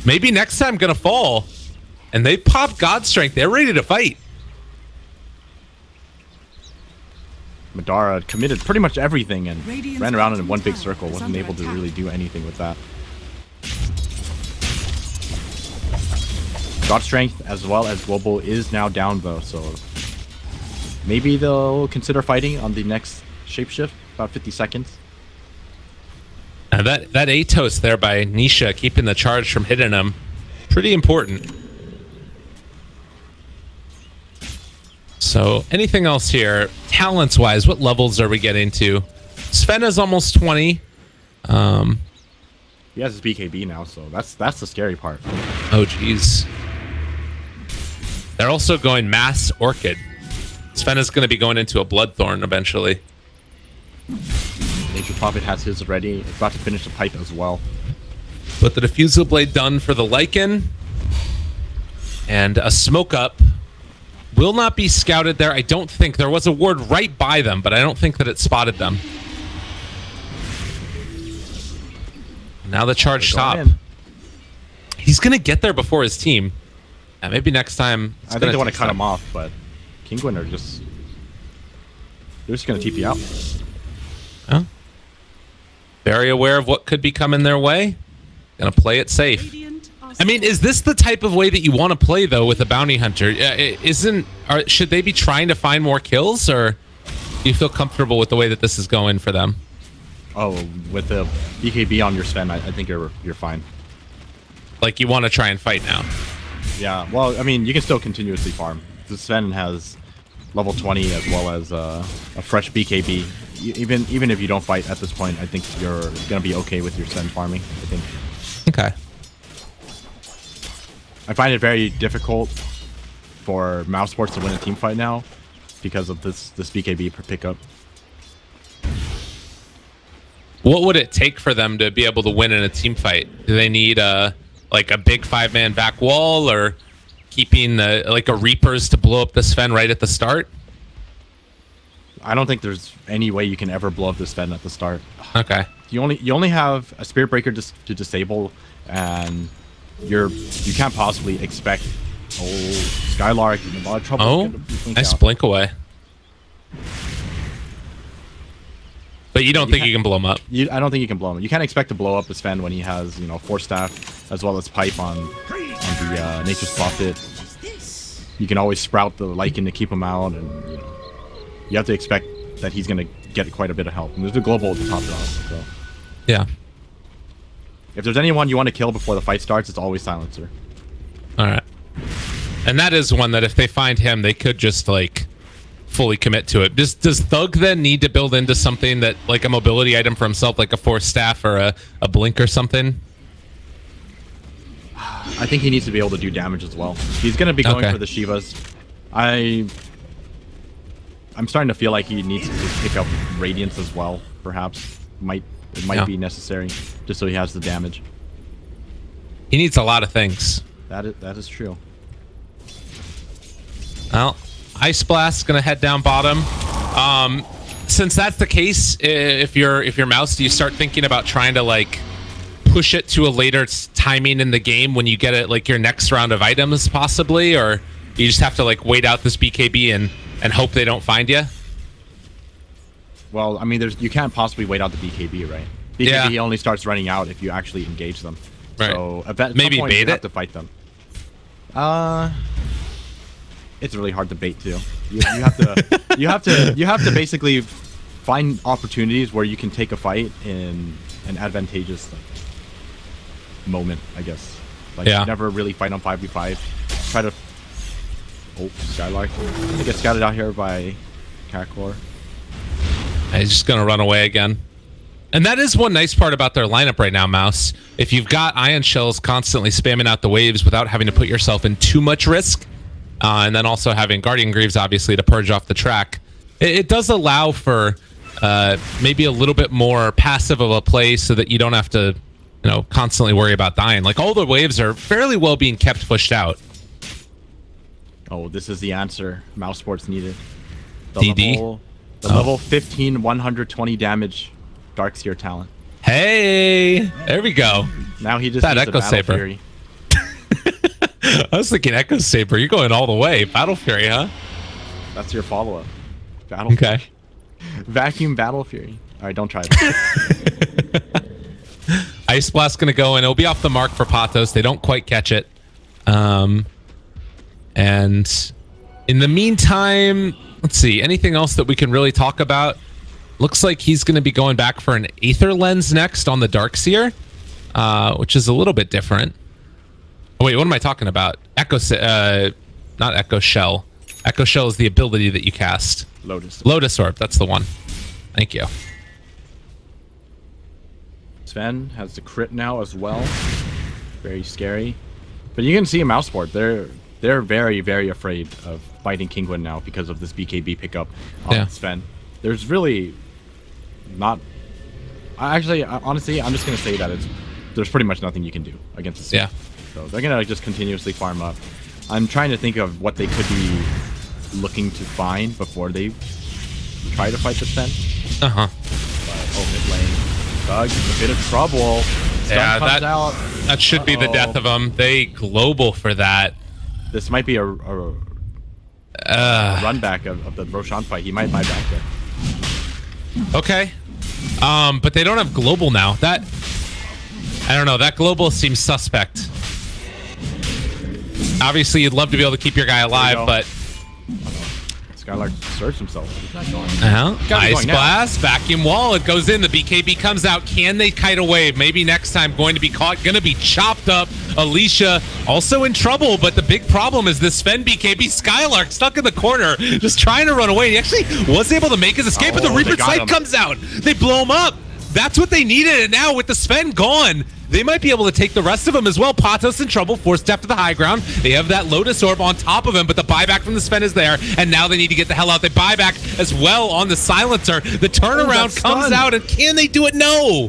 Maybe next time going to fall. And they pop God Strength. They're ready to fight. Madara committed pretty much everything and ran around in one big circle. Wasn't able to really do anything with that. God Strength as well as Global is now down though, so maybe they'll consider fighting on the next Shapeshift, about 50 seconds. That Atos there by Nisha keeping the charge from hitting him. Pretty important. So anything else here? Talents wise, what levels are we getting to? Sven is almost 20. He has his BKB now, so that's the scary part. Oh geez. They're also going Mass Orchid. Sven is going to be going into a Bloodthorn eventually. Nature Prophet has his ready. It's about to finish the pipe as well. But the Diffusal Blade done for the Lycan. And a Smoke Up will not be scouted there. I don't think. There was a ward right by them, but I don't think that it spotted them. Now the charge stop. He's going to get there before his team. And maybe next time... I think they want to cut him off, but Kinguin are just... They're just going to TP out. Oh. Very aware of what could be coming their way. Gonna play it safe. I mean, is this the type of way that you want to play, though, with a bounty hunter? Should they be trying to find more kills, or do you feel comfortable with the way that this is going for them? Oh, with the BKB on your Sven, I think you're fine. Like, you want to try and fight now? Yeah, well, I mean, you can still continuously farm. The Sven has level 20 as well as a fresh BKB. Even if you don't fight at this point, I think you're going to be okay with your Sven farming, I think. Okay. I find it very difficult for Mousesports to win a team fight now because of this BKB per pickup. What would it take for them to be able to win in a team fight? Do they need like a big 5-man back wall, or keeping like a Reapers to blow up the Sven right at the start? I don't think there's any way you can ever blow up the Sven at the start. Okay. You only have a Spirit Breaker to disable, and you can't possibly expect Skylark in a lot of trouble. Oh, nice blink away. But you don't think you can blow him up? I don't think you can blow him. You can't expect to blow up the Sven when he has, 4 staff as well as pipe on the Nature's Prophet. You can always sprout the Lycan to keep him out, and you have to expect that he's going to get quite a bit of help. And there's a global to top it off. So. Yeah. If there's anyone you want to kill before the fight starts, it's always Silencer. All right. And that is one that if they find him, they could just like fully commit to it. Does Thug then need to build into something that like a mobility item for himself, like a Force Staff or a blink or something? I think he needs to be able to do damage as well. He's going to be going for the Shivas. I'm starting to feel like he needs to pick up Radiance as well, perhaps. It might be necessary, just so he has the damage. He needs a lot of things. That is true. Well, Ice Blast's gonna head down bottom. Since that's the case, if you're Mouse, do you start thinking about trying to like push it to a later timing in the game when you get it like your next round of items possibly, or you just have to like wait out this BKB and hope they don't find you? Well, I mean, you can't possibly wait out the BKB, right? BKB only starts running out if you actually engage them. Right. So at maybe some point, bait you have to fight them. It's really hard to bait too. You have to basically find opportunities where you can take a fight in an advantageous moment, I guess. Like never really fight on 5v5. Try to Skylark. They get scouted out here by Kakor. He's just gonna run away again. And that is one nice part about their lineup right now, Mouse. If you've got Ion Shells constantly spamming out the waves without having to put yourself in too much risk, and then also having Guardian Greaves, obviously, to purge off the track, it does allow for maybe a little bit more passive of a play so that you don't have to, constantly worry about dying. Like, all the waves are fairly well being kept pushed out. Oh, this is the answer Mousesports needed. DD? The level 15, 120 damage Darkseer talent. Hey! There we go. Now he just needs Echo Saber. Fury. I was thinking Echo Saber. You're going all the way. Battle Fury, huh? That's your follow-up. Battle Fury. Vacuum Battle Fury. All right, don't try that. Ice Blast going to go in. It'll be off the mark for Pathos. They don't quite catch it. And in the meantime, let's see. Anything else that we can really talk about? looks like he's going to be going back for an Aether Lens next on the Darkseer, which is a little bit different. Oh, wait, what am I talking about? Not Echo Shell. Echo Shell is the ability that you cast. Lotus Orb, that's the one. Thank you. Sven has the crit now as well. Very scary. But you can see in Mousesport, they're very, very afraid of fighting Kinguin now because of this BKB pickup on Sven. There's really not... Actually, honestly, I'm just going to say that there's pretty much nothing you can do against the Sven. Yeah. So they're going to just continuously farm up. I'm trying to think of what they could be looking to find before they try to fight the Sven. Uh-huh. Oh, mid lane. Thug in a bit of trouble. Yeah, that should be the death of them. They global for that. This might be a run back of the Roshan fight. He might buy back there. Okay. But they don't have global now. That, I don't know. That global seems suspect. Obviously, you'd love to be able to keep your guy alive, but... Skylark searched himself. He's not going. Ice Blast, Vacuum Wall. It goes in. The BKB comes out. Can they kite away? Maybe next time. Going to be caught. Going to be chopped up. Alicia also in trouble, but the big problem is this Sven BKB Skylark stuck in the corner, just trying to run away. He actually was able to make his escape, but the Reaper Sight comes out. They blow him up. That's what they needed, and now with the Sven gone, they might be able to take the rest of them as well. Patos in trouble, forced step to the high ground. They have that Lotus Orb on top of him, but the buyback from the Sven is there, and now they need to get the hell out. They buy back as well on the Silencer. The turnaround comes out, and can they do it? No!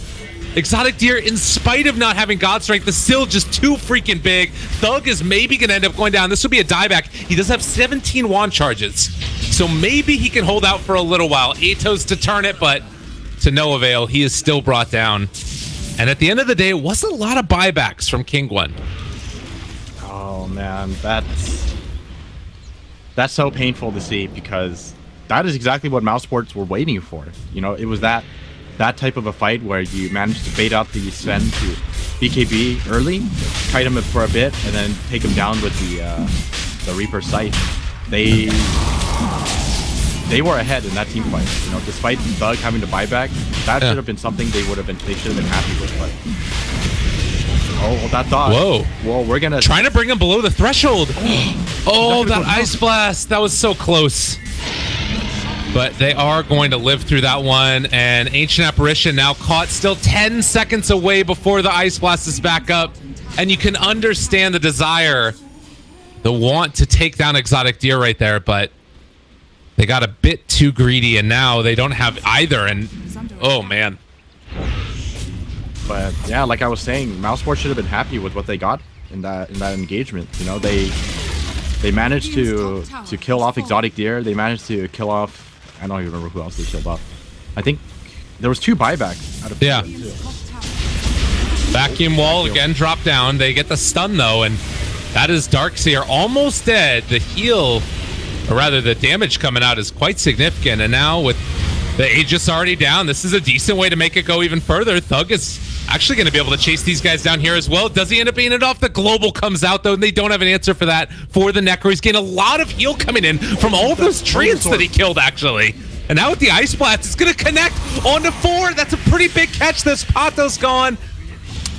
Exotic Deer, in spite of not having God Strength, is still just too freaking big. Thug is maybe going to end up going down. This will be a dieback. He does have 17 wand charges, so maybe he can hold out for a little while. Atos to turn it, but to no avail. He is still brought down. And at the end of the day, it was a lot of buybacks from Kinguin. Oh man, that's so painful to see, because that is exactly what Mousesports were waiting for. You know, it was that type of a fight where you managed to bait out the Sven to BKB early, kite him for a bit, and then take him down with the Reaper Sight. They were ahead in that team fight. You know, despite Thug having to buy back, that should have been something they should have been happy with. But oh, that thought. Whoa, we're gonna trying to bring him below the threshold. Oh, that Ice Blast, that was so close. But they are going to live through that one, and Ancient Apparition now caught, still 10 seconds away before the Ice Blast is back up, and you can understand the desire, the want to take down Exotic Deer right there, but they got a bit too greedy, and now they don't have either, and oh man. But yeah, like I was saying, Mousesports should have been happy with what they got in that engagement. You know, they managed to kill off Exotic Deer. They managed to kill off, I don't even remember who else they killed off. I think there was 2 buybacks out of too. Vacuum Wall again dropped down. They get the stun though, and that is Darkseer almost dead. The heal, or rather the damage coming out, is quite significant, and now with the Aegis already down, this is a decent way to make it go even further. Thug is actually going to be able to chase these guys down here as well. Does he end up being it off? The global comes out though, and they don't have an answer for that for the Necro. He's getting a lot of heal coming in from all those treants that he killed actually. And now with the Ice Blast, it's going to connect onto 4. That's a pretty big catch. This Patos gone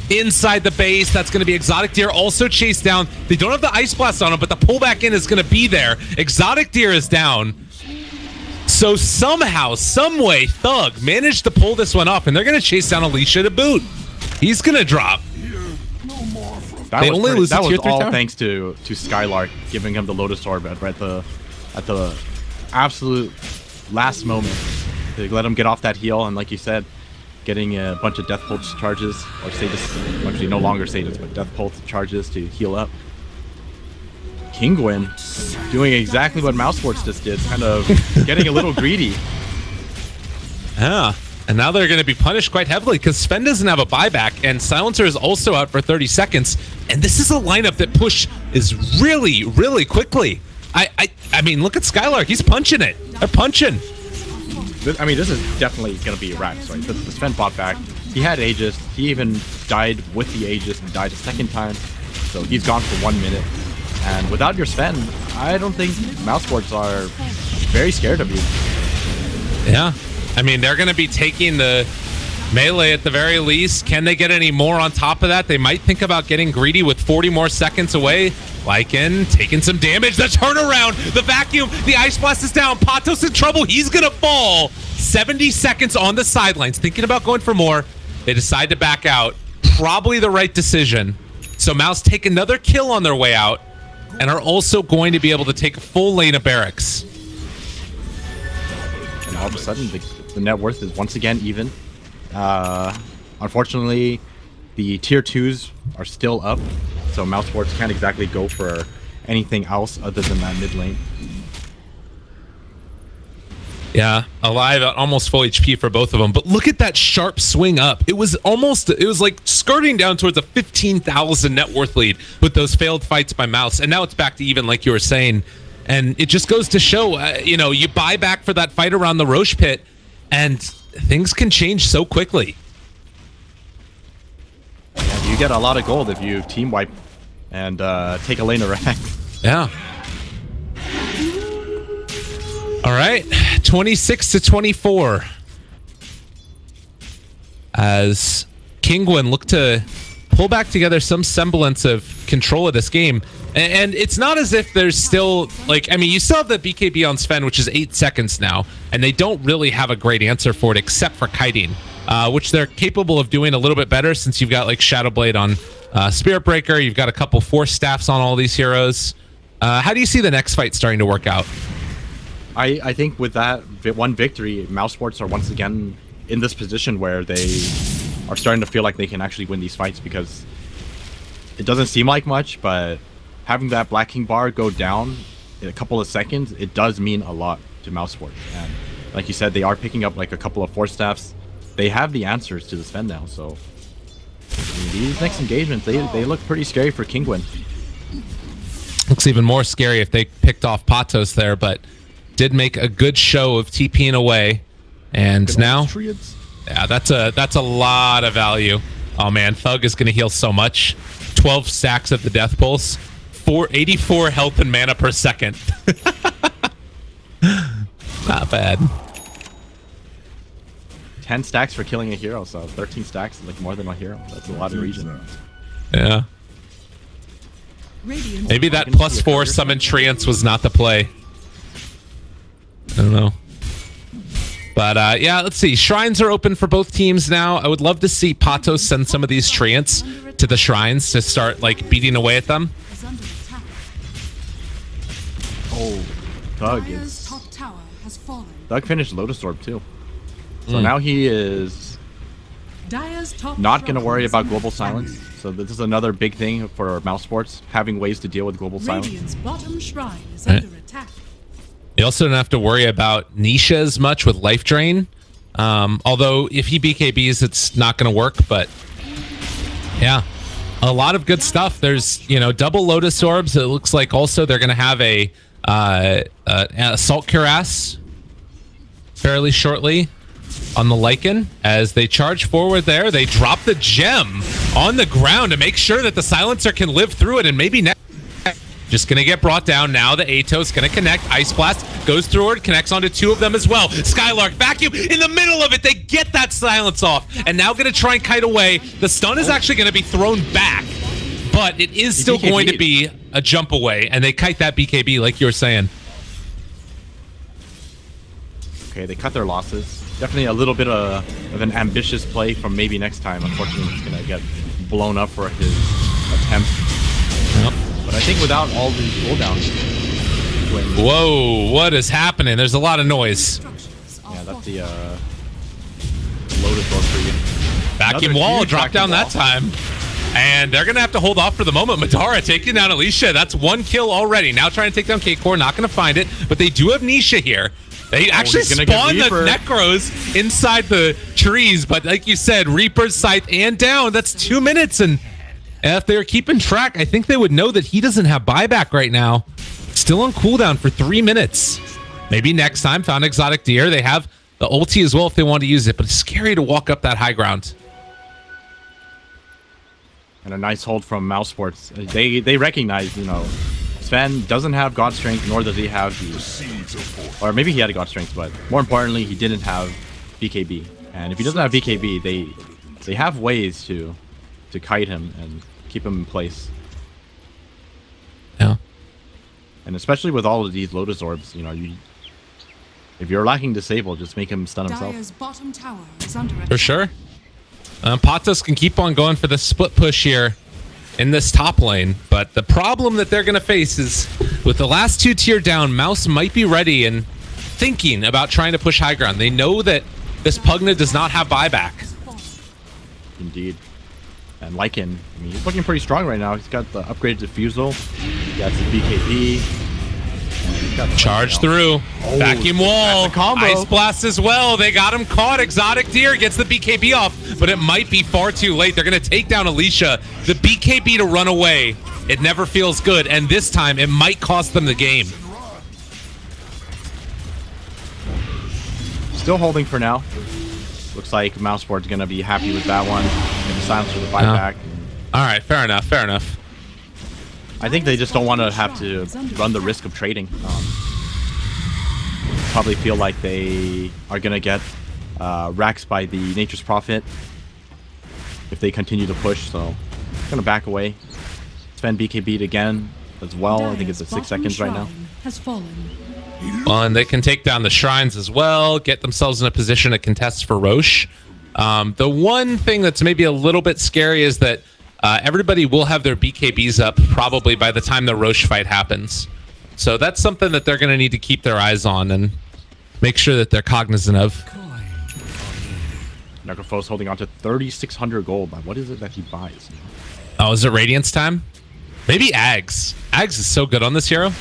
inside the base. That's going to be Exotic Deer also chased down. They don't have the Ice Blast on him, but the pullback in is going to be there. Exotic Deer is down. So somehow, some way, Thug managed to pull this one off, and they're going to chase down Alicia to boot. He's going to drop. That was all thanks to Skylark giving him the Lotus Orb at the absolute last moment to let him get off that heal, and like you said, getting a bunch of Death Pulse charges, or Sadist, actually no longer Sadist, but Death Pulse charges to heal up. Kinguin doing exactly what Mousesports just did, kind of getting a little greedy. Yeah, and now they're going to be punished quite heavily because Sven doesn't have a buyback, and Silencer is also out for 30 seconds. And this is a lineup that push is really, really quickly. I mean, look at Skylark. He's punching it. They're punching. I mean, this is definitely going to be Rax, right? The Sven bought back. He had Aegis. He even died with the Aegis and died a second time. So he's gone for 1 minute. And without your Sven, I don't think Mousesports are very scared of you. Yeah. I mean, they're going to be taking the melee at the very least. Can they get any more on top of that? They might think about getting greedy with 40 more seconds away. Lycan taking some damage. The turnaround, the vacuum, the ice blast is down. Patos in trouble. He's going to fall. 70 seconds on the sidelines, thinking about going for more. They decide to back out. Probably the right decision. So Mouse take another kill on their way out and are also going to be able to take a full lane of barracks. And all of a sudden, the net worth is once again even. Unfortunately, the tier 2s are still up, so Mousesports can't exactly go for anything else other than that mid lane. Yeah, alive at almost full HP for both of them. But look at that sharp swing up. It was like skirting down towards a 15,000 net worth lead with those failed fights by Mouse. And now it's back to even, like you were saying. And it just goes to show, you know, you buy back for that fight around the Roche pit and things can change so quickly. And you get a lot of gold if you team wipe and take a lane of rack. Yeah. All right, 26-24. As Kinguin look to pull back together some semblance of control of this game. And it's not as if there's still, like, I mean, you still have the BKB on Sven, which is 8 seconds now, and they don't really have a great answer for it except for kiting, which they're capable of doing a little bit better since you've got, like, Shadow Blade on Spirit Breaker. You've got a couple Force Staffs on all these heroes. How do you see the next fight starting to work out? I think with that one victory, Mousesports are once again in this position where they are starting to feel like they can actually win these fights, because it doesn't seem like much, but having that Black King bar go down in a couple of seconds, it does mean a lot to Mousesports. And like you said, they are picking up like a couple of Force Staffs. They have the answers to the Sven now, so I mean, these next engagements, they look pretty scary for Kinguin. Looks even more scary if they picked off Patos there, but did make a good show of TPing away. And now, yeah, that's a lot of value. Oh man, Thug is gonna heal so much. 12 stacks of the Death Pulse, 84 health and mana per second. Not bad. 10 stacks for killing a hero, so 13 stacks is like more than a hero. That's a lot of regen. Yeah. Maybe that +4 summon Treants was not the play. I don't know. But yeah, let's see. Shrines are open for both teams now. I would love to see Patos send some of these Treants to the shrines to start like beating away at them. Oh, Thug finished Lotus Orb too. So now he is not going to worry about Global Silence. So this is another big thing for Mousesports, having ways to deal with Global Silence. Bottom shrine is under attack. You also don't have to worry about Nisha as much with Life Drain. Although if he BKBs, it's not going to work. But yeah, a lot of good stuff. There's, you know, double Lotus Orbs. It looks like also they're going to have a Assault Cuirass fairly shortly on the Lycan. As they charge forward there, they drop the gem on the ground to make sure that the Silencer can live through it, and maybe next. Just gonna get brought down now. The Atos gonna connect. Ice Blast goes through it, connects onto 2 of them as well. Skylark vacuum in the middle of it. They get that silence off, and now gonna try and kite away. The stun is actually gonna be thrown back, but it is still going to be a jump away, and they kite that BKB like you were saying. Okay, they cut their losses. Definitely a little bit of an ambitious play from maybe next time. Unfortunately, it's gonna get blown up for his attempt. Yep. But I think without all these cooldowns... Whoa, what is happening? There's a lot of noise. Yeah, that's the Lotus Orb for you. Vacuum wall dropped down that time. And they're going to have to hold off for the moment. Madara taking down Alicia. That's 1 kill already. Now trying to take down K-Core. Not going to find it. But they do have Nisha here. They actually spawn the Necros inside the trees. But like you said, Reaper's Scythe and down. That's 2 minutes. And if they were keeping track, I think they would know that he doesn't have buyback right now. Still on cooldown for 3 minutes. Maybe next time, found Exotic Deer. They have the ulti as well if they want to use it, but it's scary to walk up that high ground. And a nice hold from Mousesports. They recognize, you know, Sven doesn't have God Strength, nor does he have the... Or maybe he had a God Strength, but more importantly, he didn't have BKB, and if he doesn't have BKB, they have ways to kite him and keep him in place. Yeah. And especially with all of these Lotus Orbs, you know, if you're lacking disable, just make him stun himself. Dire's bottom tower is under attack. For sure. Patos can keep on going for the split push here in this top lane, but the problem that they're going to face is with the last 2 tier down, Mouse might be ready and thinking about trying to push high ground. They know that this Pugna does not have buyback. Indeed. And Lycan, I mean, he's looking pretty strong right now. He's got the upgraded Diffusal. He got the BKB. Charge through. Oh, Vacuum wall. combo. Ice blast as well. They got him caught. Exotic Deer gets the BKB off, but it might be far too late. They're going to take down Alicia. The BKB to run away. It never feels good, and this time it might cost them the game. Still holding for now. Looks like Mousesports going to be happy with that one. And silence for the buyback. All right, fair enough. Fair enough. I think they just don't want to have to run the risk of trading. Probably feel like they are going to get racks by the Nature's Prophet if they continue to push. So, going to back away. Spend BKB'd again as well. I think it's at 6 seconds right now. Has fallen. Well, and they can take down the shrines as well, get themselves in a position to contest for Roche. The one thing that's maybe a little bit scary is that everybody will have their BKBs up probably by the time the Roche fight happens. So that's something that they're going to need to keep their eyes on and make sure that they're cognizant of. Necrophos holding on to 3,600 gold. What is it that he buys? Oh, is it Radiance time? Maybe Ags. Ags is so good on this hero.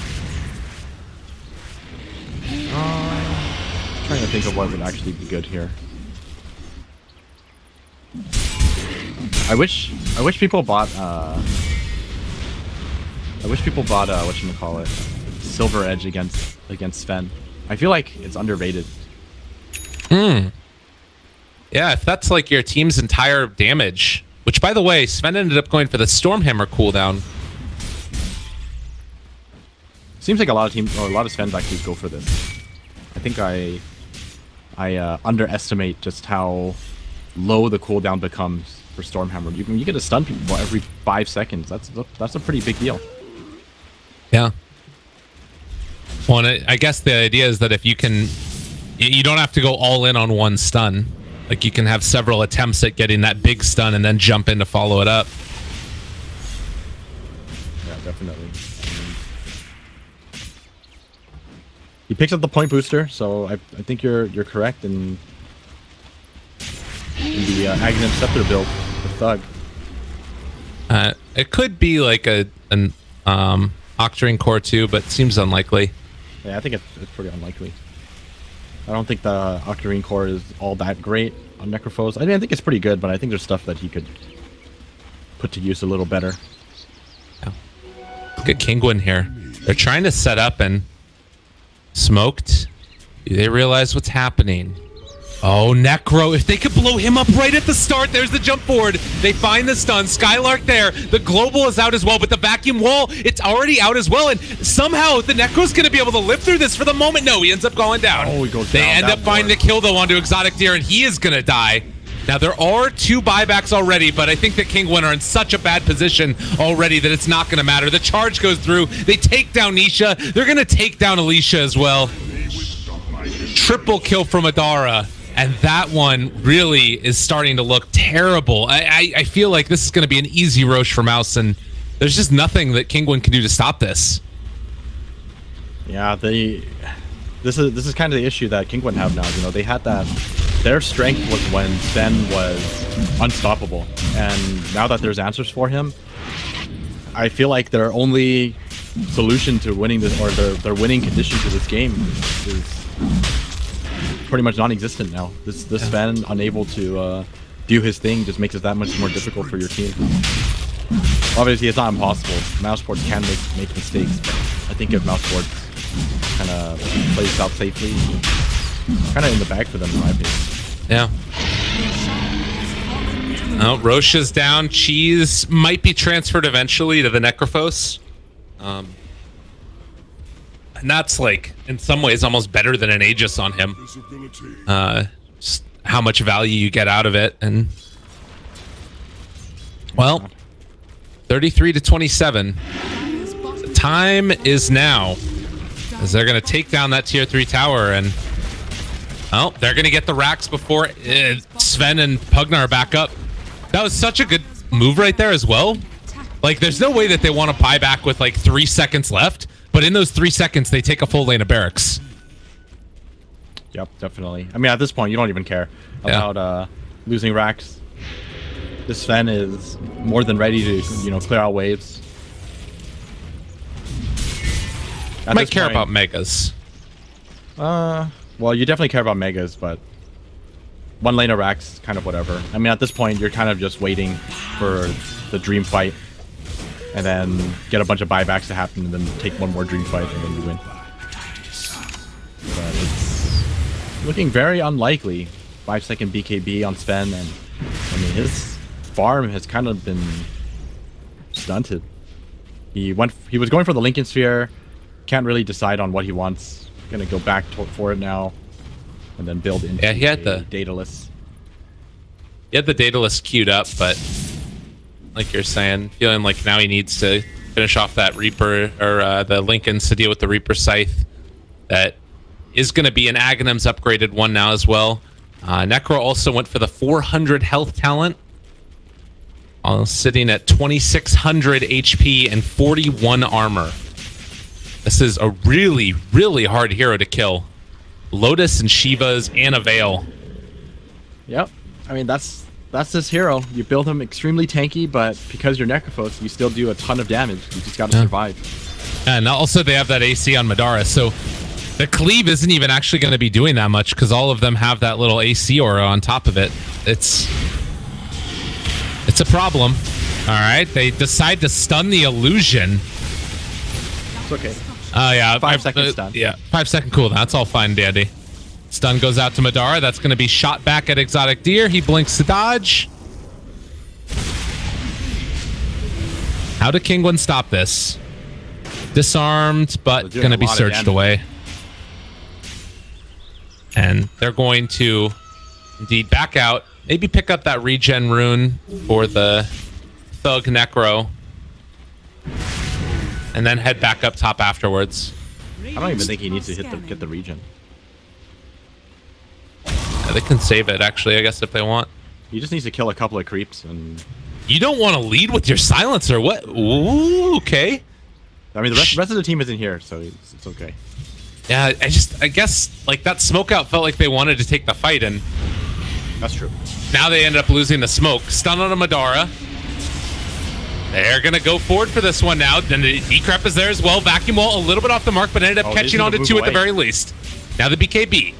Trying to think of what would actually be good here. I wish people bought whatchamacallit, Silver Edge against Sven. I feel like it's underrated. Yeah, if that's like your team's entire damage, which by the way, Sven ended up going for the Stormhammer cooldown. Seems like a lot of teams or a lot of Svens actually go for this. I think I underestimate just how low the cooldown becomes for Stormhammer. You get to stun people every 5 seconds. That's a pretty big deal. Yeah. Well, and I guess the idea is that if you don't have to go all in on one stun. Like you can have several attempts at getting that big stun and then jump in to follow it up. Yeah, definitely. He picks up the point booster, so I think you're correct in the Aghanim Scepter build with Thug. It could be like an Octarine Core 2, but seems unlikely. Yeah, I think it's pretty unlikely. I don't think the Octarine Core is all that great on Necrophos. I mean, I think it's pretty good, but I think there's stuff that he could put to use a little better. Yeah. Look at Kinguin here. They're trying to set up and smoked. They realize what's happening. Oh, Necro. If they could blow him up right at the start, there's the jump forward. They find the stun. Skylark there. The global is out as well, but the vacuum wall, it's already out as well. And somehow the Necro's going to be able to live through this for the moment. No, he ends up going down. Oh, he goes They down. end up finding the kill, though, onto Exotic Deer, and he is going to die. Now, there are 2 buybacks already, but I think that Kinguin are in such a bad position already that it's not going to matter. The charge goes through. They take down Nisha. They're going to take down Alicia as well. Triple kill from Adara. And that one really is starting to look terrible. I feel like this is going to be an easy Roche for Mouse, and there's just nothing that Kinguin can do to stop this. Yeah, this is kind of the issue that Kinguin have now. You know, they had that. Their strength was when Sven was unstoppable, and now that there's answers for him, I feel like their only solution to winning this, or their winning condition to this game, is pretty much non-existent now. This Sven unable to do his thing just makes it that much more difficult for your team. Obviously, it's not impossible. Mousesports can make mistakes, but I think if Mousesports kind of plays it out safely, kind of in the bag for them, in my opinion. Yeah. Oh, Roche is down. Cheese might be transferred eventually to the Necrophos. And that's like, in some ways, almost better than an Aegis on him. just how much value you get out of it. And well, 33-27. The time is now, as they're going to take down that tier 3 tower. And oh, they're going to get the racks before Sven and Pugnar are back up. That was such a good move right there as well. Like, there's no way that they want to buy back with like 3 seconds left, but in those 3 seconds, they take a full lane of barracks. Yep, definitely. I mean, at this point, you don't even care about losing racks. This Sven is more than ready to, you know, clear out waves. Might care about megas. Well, you definitely care about megas, but one lane of racks, kind of whatever. I mean, at this point, you're kind of just waiting for the dream fight, and then get a bunch of buybacks to happen, and then take one more dream fight, and then you win. But it's looking very unlikely. 5-second BKB on Sven, and I mean, his farm has kind of been stunted. He was going for the Lincoln Sphere, can't really decide on what he wants. Gonna go back for it now, and then build into he had the Daedalus. He had the Daedalus queued up, but like you're saying, feeling like now he needs to finish off that Reaper, or the Lincolns to deal with the Reaper Scythe. That is going to be an Aghanim's upgraded one now as well. Necro also went for the 400 health talent, sitting at 2600 HP and 41 armor. This is a really, really hard hero to kill. Lotus and Shiva's and a Veil. Yep. I mean, that's this hero. You build him extremely tanky, but because you're Necrophos, you still do a ton of damage. You just got to survive. And also they have that AC on Madara, so the cleave isn't even actually going to be doing that much because all of them have that little AC aura on top of it. It's a problem. All right, they decide to stun the illusion. It's okay. Oh yeah, 5 seconds stun. Yeah, 5 second cooldown. That's all fine, dandy. Stun goes out to Madara. That's going to be shot back at Exotic Deer. He blinks to dodge. How did Kinguin stop this? Disarmed, but going to be searched away. And they're going to indeed back out. Maybe pick up that regen rune for the Thug Necro. And then head back up top afterwards. I don't even think he needs to get the regen. Yeah, they can save it, actually, I guess, if they want. He just needs to kill a couple of creeps and... You don't want to lead with your silencer. What? Ooh, okay. I mean, the rest of the team isn't here, so it's okay. Yeah, I guess, like, that smoke out felt like they wanted to take the fight, and... That's true. Now they ended up losing the smoke. Stun on a Madara. They're going to go forward for this one now. Then the Decrep is there as well. Vacuum Wall a little bit off the mark, but ended up catching on to 2 at the very least. Now the BKB.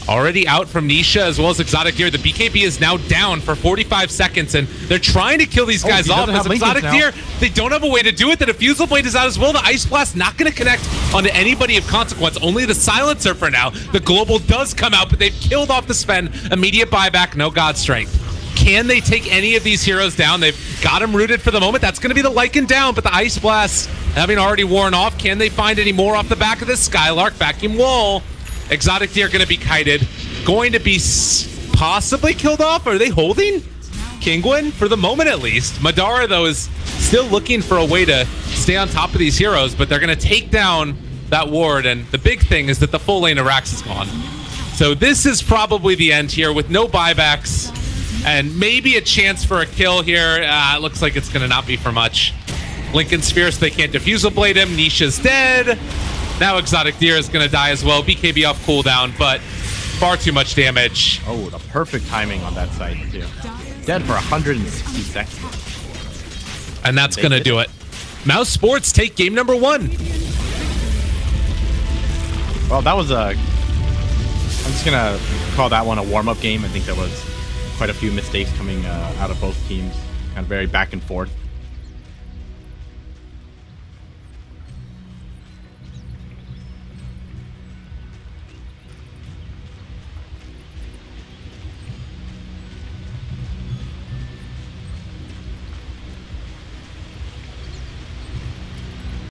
Already out from Nisha as well as Exotic Deer. The BKB is now down for 45 seconds, and they're trying to kill these guys off. As Exotic Deer, they don't have a way to do it. The Diffusal Blade is out as well. The Ice Blast not going to connect onto anybody of consequence. Only the Silencer for now. The Global does come out, but they've killed off the Sven. Immediate buyback, no God Strength. Can they take any of these heroes down? They've got him rooted for the moment. That's going to be the Lycan down, but the Ice Blast having already worn off. Can they find any more off the back of this Skylark? Vacuum Wall. Exotic Deer going to be kited. Going to be possibly killed off. Are they holding Kinguin? For the moment, at least. Madara, though, is still looking for a way to stay on top of these heroes, but they're going to take down that ward, and the big thing is that the full lane of Rax is gone. So this is probably the end here with no buybacks and maybe a chance for a kill here. It looks like it's going to not be for much. Lincoln Sphere, so they can't Diffusal Blade him. Nisha's dead. Now Exotic Deer is going to die as well. BKB off cooldown, but far too much damage. Oh, the perfect timing on that side, too. Dead for 160 seconds. And that's going to do it. Mousesports take game number 1. Well, that was a... I'm just going to call that one a warm-up game. I think there was quite a few mistakes coming out of both teams. Kind of very back and forth.